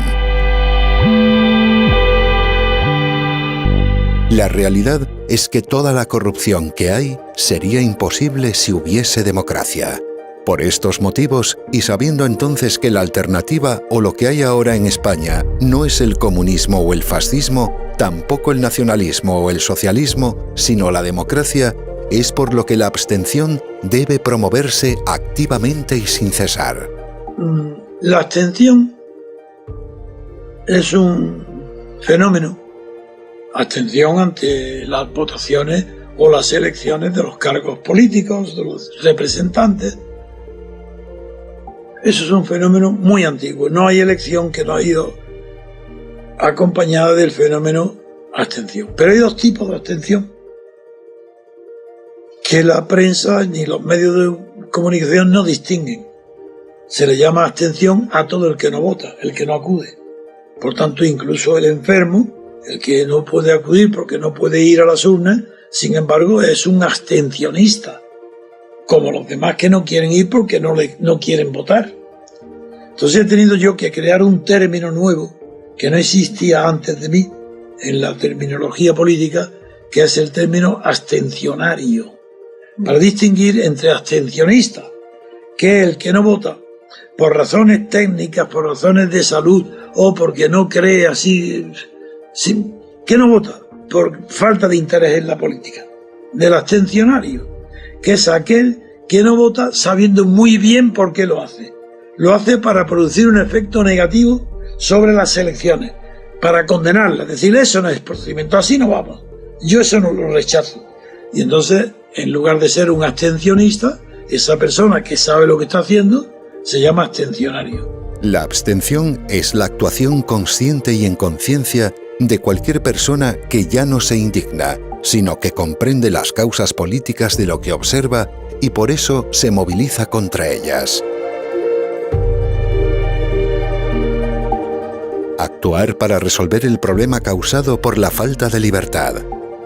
La realidad es que toda la corrupción que hay sería imposible si hubiese democracia. Por estos motivos, y sabiendo entonces que la alternativa o lo que hay ahora en España no es el comunismo o el fascismo, tampoco el nacionalismo o el socialismo, sino la democracia, es por lo que la abstención debe promoverse activamente y sin cesar. La abstención es un fenómeno. Abstención ante las votaciones o las elecciones de los cargos políticos, de los representantes. Eso es un fenómeno muy antiguo. No hay elección que no ha ido acompañada del fenómeno abstención. Pero hay dos tipos de abstención que la prensa ni los medios de comunicación no distinguen. Se le llama abstención a todo el que no vota, el que no acude. Por tanto, incluso el enfermo, el que no puede acudir porque no puede ir a las urnas, sin embargo, es un abstencionista, como los demás que no quieren ir porque no quieren votar. Entonces he tenido yo que crear un término nuevo que no existía antes de mí en la terminología política, que es el término abstencionario, para distinguir entre abstencionista, que es el que no vota por razones técnicas, por razones de salud o porque no cree así, que no vota por falta de interés en la política, del abstencionario, que es aquel que no vota sabiendo muy bien por qué lo hace. Lo hace para producir un efecto negativo sobre las elecciones, para condenarlas, decir, eso no es procedimiento, así no vamos. Yo eso no lo rechazo. Y entonces, en lugar de ser un abstencionista, esa persona que sabe lo que está haciendo se llama abstencionario. La abstención es la actuación consciente y en conciencia de cualquier persona que ya no se indigna, sino que comprende las causas políticas de lo que observa y por eso se moviliza contra ellas. Actuar para resolver el problema causado por la falta de libertad.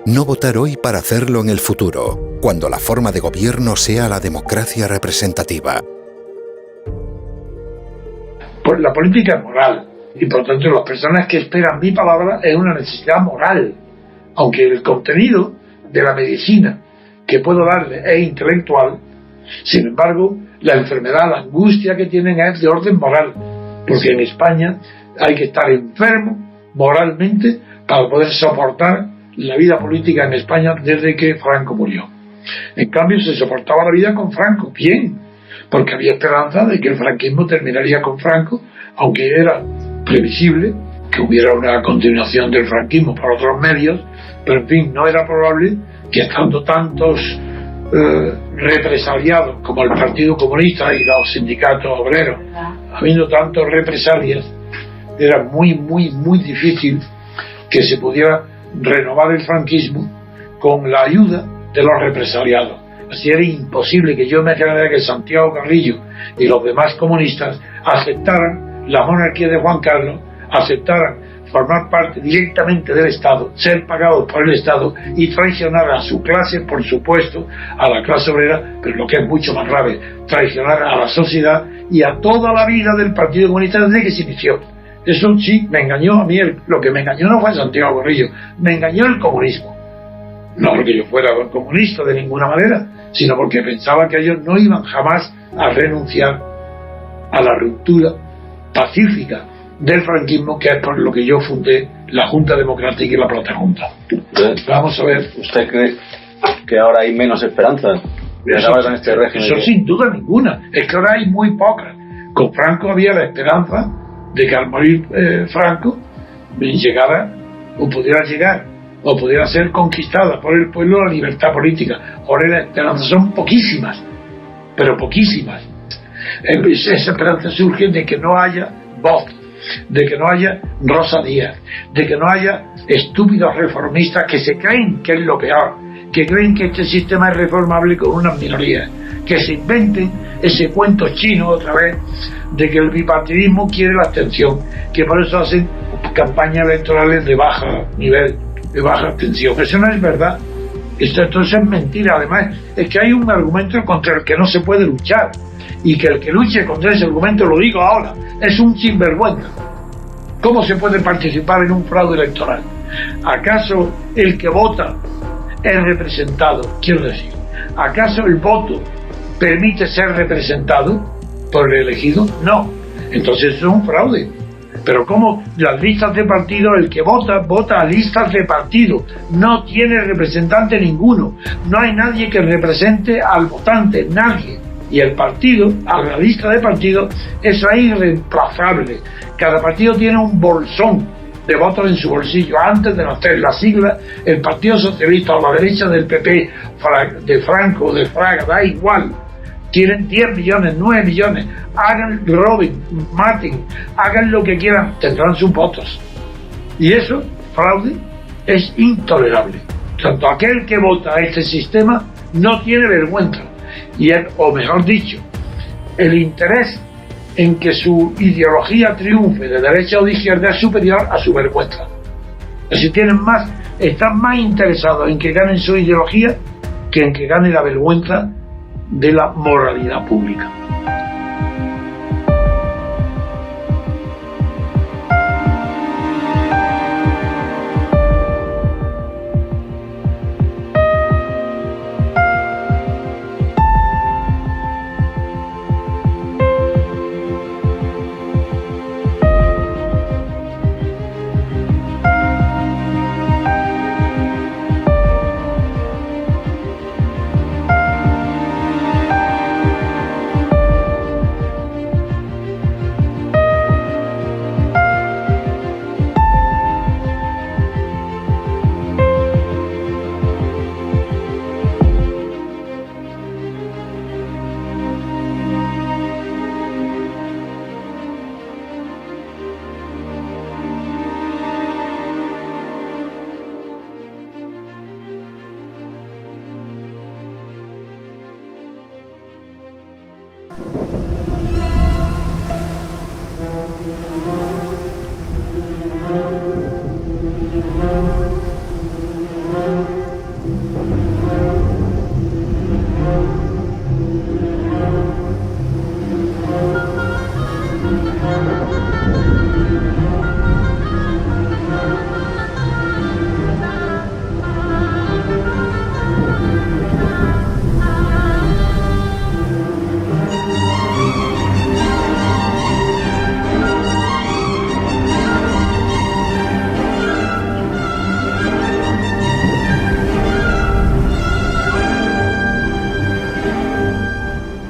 No votar hoy para hacerlo en el futuro, cuando la forma de gobierno sea la democracia representativa. Pues la política es moral, y por tanto las personas que esperan mi palabra es una necesidad moral, aunque el contenido de la medicina que puedo darle es intelectual. Sin embargo, la enfermedad, la angustia que tienen es de orden moral, porque en España hay que estar enfermo moralmente para poder soportar la vida política en España desde que Franco murió. En cambio, se soportaba la vida con Franco, bien, porque había esperanza de que el franquismo terminaría con Franco, aunque era previsible que hubiera una continuación del franquismo por otros medios, pero en fin, no era probable que estando tantos represaliados como el Partido Comunista y los sindicatos obreros, habiendo tantos represalias, era muy difícil que se pudiera renovar el franquismo con la ayuda de los represaliados. Así era imposible que yo me imaginara que Santiago Carrillo y los demás comunistas aceptaran la monarquía de Juan Carlos, aceptaran formar parte directamente del Estado, ser pagados por el Estado y traicionar a su clase, por supuesto, a la clase obrera, pero lo que es mucho más grave, traicionar a la sociedad y a toda la vida del Partido Comunista desde que se inició. Eso sí, me engañó a mí, lo que me engañó no fue Santiago Carrillo, me engañó el comunismo. No porque yo fuera comunista de ninguna manera, sino porque pensaba que ellos no iban jamás a renunciar a la ruptura pacífica del franquismo, que es por lo que yo fundé la Junta Democrática y la Plata Junta. Vamos a ver. ¿Usted cree que ahora hay menos esperanza? Con este régimen. Eso sin duda ninguna. Es que ahora hay muy pocas. Con Franco había la esperanza de que al morir Franco llegara o pudiera llegar o pudiera ser conquistada por el pueblo la libertad política. Ahora la esperanza son poquísimas, pero poquísimas. Esa esperanza surge de que no haya voz, de que no haya Rosa Díaz, de que no haya estúpidos reformistas que se creen que es lo peor, que creen que este sistema es reformable con unas minorías, que se inventen ese cuento chino otra vez de que el bipartidismo quiere la abstención, que por eso hacen campañas electorales de baja nivel, de baja abstención. Eso no es verdad. Esto es mentira. Además, es que hay un argumento contra el que no se puede luchar, y que el que luche contra ese argumento, lo digo ahora, es un sinvergüenza. ¿Cómo se puede participar en un fraude electoral? ¿Acaso el que vota es representado? Quiero decir, ¿acaso el voto permite ser representado por el elegido? No. Entonces es un fraude. Pero ¿cómo? Las listas de partido, el que vota a listas de partido, no tiene representante ninguno, no hay nadie que represente al votante, nadie. Y el partido, a la lista de partido, eso es irreemplazable. Cada partido tiene un bolsón de votos en su bolsillo. Antes de nacer la sigla, el Partido Socialista o la derecha del PP, de Franco o de Fraga, da igual. Tienen 10 millones, 9 millones. Hagan, roben, maten, hagan lo que quieran, tendrán sus votos. Y eso, fraude, es intolerable. Tanto aquel que vota a este sistema no tiene vergüenza. O mejor dicho, el interés en que su ideología triunfe de derecha o de izquierda es superior a su vergüenza. Si están más interesados en que ganen su ideología que en que gane la vergüenza de la moralidad pública.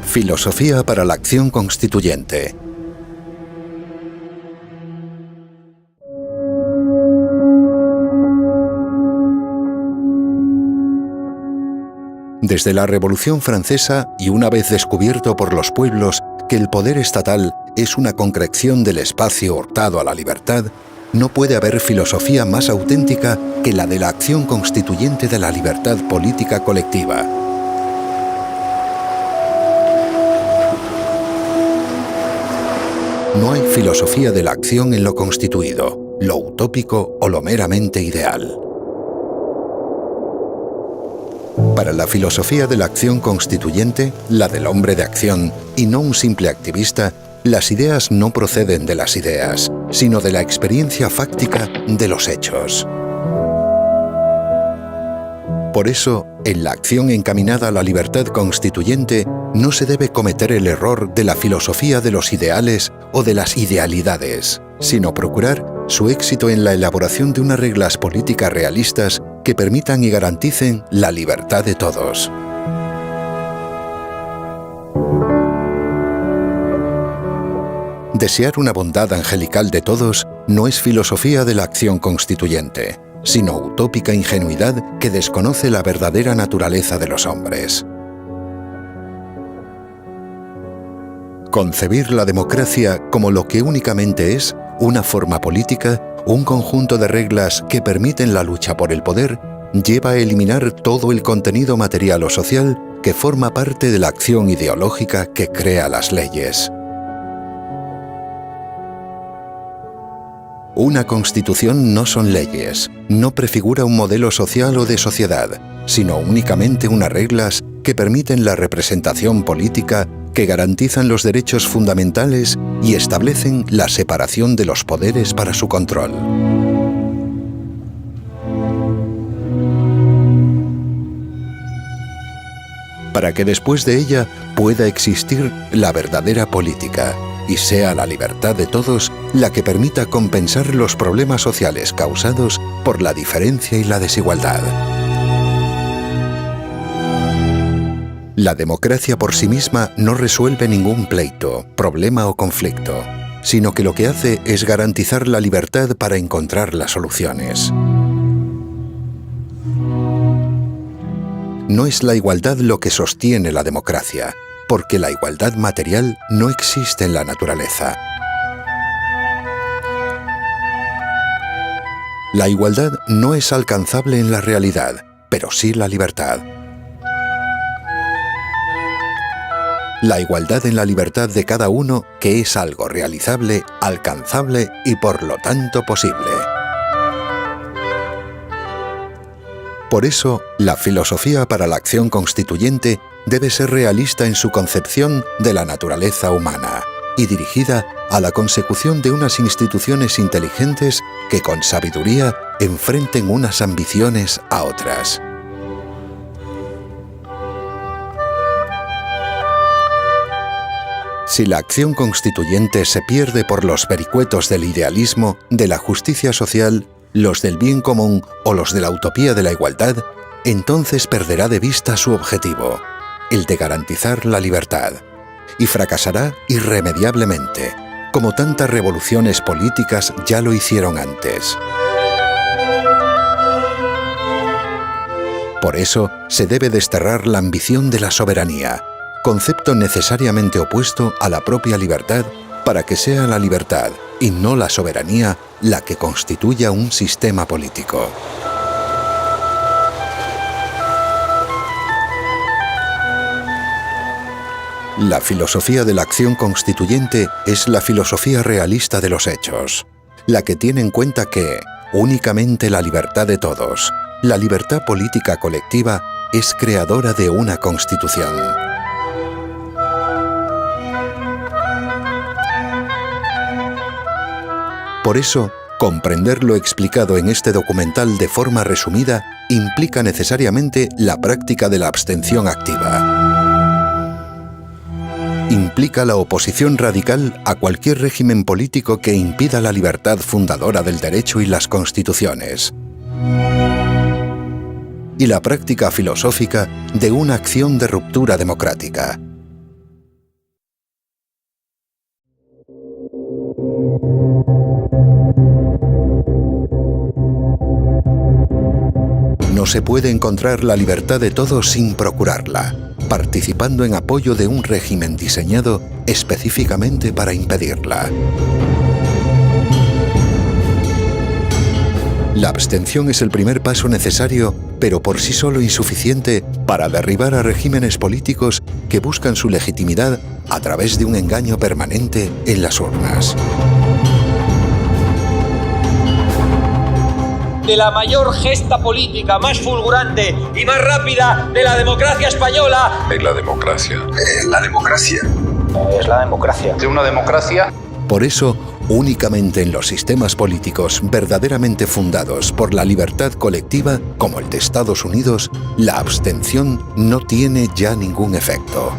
Filosofía para la acción constituyente. Desde la Revolución Francesa, y una vez descubierto por los pueblos que el poder estatal es una concreción del espacio hurtado a la libertad, no puede haber filosofía más auténtica que la de la acción constituyente de la libertad política colectiva. No hay filosofía de la acción en lo constituido, lo utópico o lo meramente ideal. Para la filosofía de la acción constituyente, la del hombre de acción, y no un simple activista, las ideas no proceden de las ideas, sino de la experiencia fáctica de los hechos. Por eso, en la acción encaminada a la libertad constituyente, no se debe cometer el error de la filosofía de los ideales o de las idealidades, sino procurar su éxito en la elaboración de unas reglas políticas realistas que permitan y garanticen la libertad de todos. Desear una bondad angelical de todos no es filosofía de la acción constituyente, sino utópica ingenuidad que desconoce la verdadera naturaleza de los hombres. Concebir la democracia como lo que únicamente es, una forma política, un conjunto de reglas que permiten la lucha por el poder, lleva a eliminar todo el contenido material o social que forma parte de la acción ideológica que crea las leyes. Una constitución no son leyes, no prefigura un modelo social o de sociedad, sino únicamente unas reglas que permiten la representación política, que garantizan los derechos fundamentales y establecen la separación de los poderes para su control. Para que después de ella pueda existir la verdadera política y sea la libertad de todos la que permita compensar los problemas sociales causados por la diferencia y la desigualdad. La democracia por sí misma no resuelve ningún pleito, problema o conflicto, sino que lo que hace es garantizar la libertad para encontrar las soluciones. No es la igualdad lo que sostiene la democracia, porque la igualdad material no existe en la naturaleza. La igualdad no es alcanzable en la realidad, pero sí la libertad. La igualdad en la libertad de cada uno, que es algo realizable, alcanzable y por lo tanto posible. Por eso, la filosofía para la acción constituyente debe ser realista en su concepción de la naturaleza humana y dirigida a la consecución de unas instituciones inteligentes que con sabiduría enfrenten unas ambiciones a otras. Si la acción constituyente se pierde por los vericuetos del idealismo, de la justicia social, los del bien común o los de la utopía de la igualdad, entonces perderá de vista su objetivo, el de garantizar la libertad, y fracasará irremediablemente, como tantas revoluciones políticas ya lo hicieron antes. Por eso se debe desterrar la ambición de la soberanía, concepto necesariamente opuesto a la propia libertad, para que sea la libertad y no la soberanía la que constituya un sistema político. La filosofía de la acción constituyente es la filosofía realista de los hechos, la que tiene en cuenta que únicamente la libertad de todos, la libertad política colectiva, es creadora de una constitución. Por eso, comprender lo explicado en este documental de forma resumida implica necesariamente la práctica de la abstención activa. Implica la oposición radical a cualquier régimen político que impida la libertad fundadora del derecho y las constituciones. Y la práctica filosófica de una acción de ruptura democrática. No se puede encontrar la libertad de todos sin procurarla, participando en apoyo de un régimen diseñado específicamente para impedirla. La abstención es el primer paso necesario, pero por sí solo insuficiente, para derribar a regímenes políticos que buscan su legitimidad a través de un engaño permanente en las urnas. De la mayor gesta política más fulgurante y más rápida de la democracia española. Es la democracia. La democracia. Es la democracia. De una democracia. Por eso, únicamente en los sistemas políticos verdaderamente fundados por la libertad colectiva, como el de Estados Unidos, la abstención no tiene ya ningún efecto.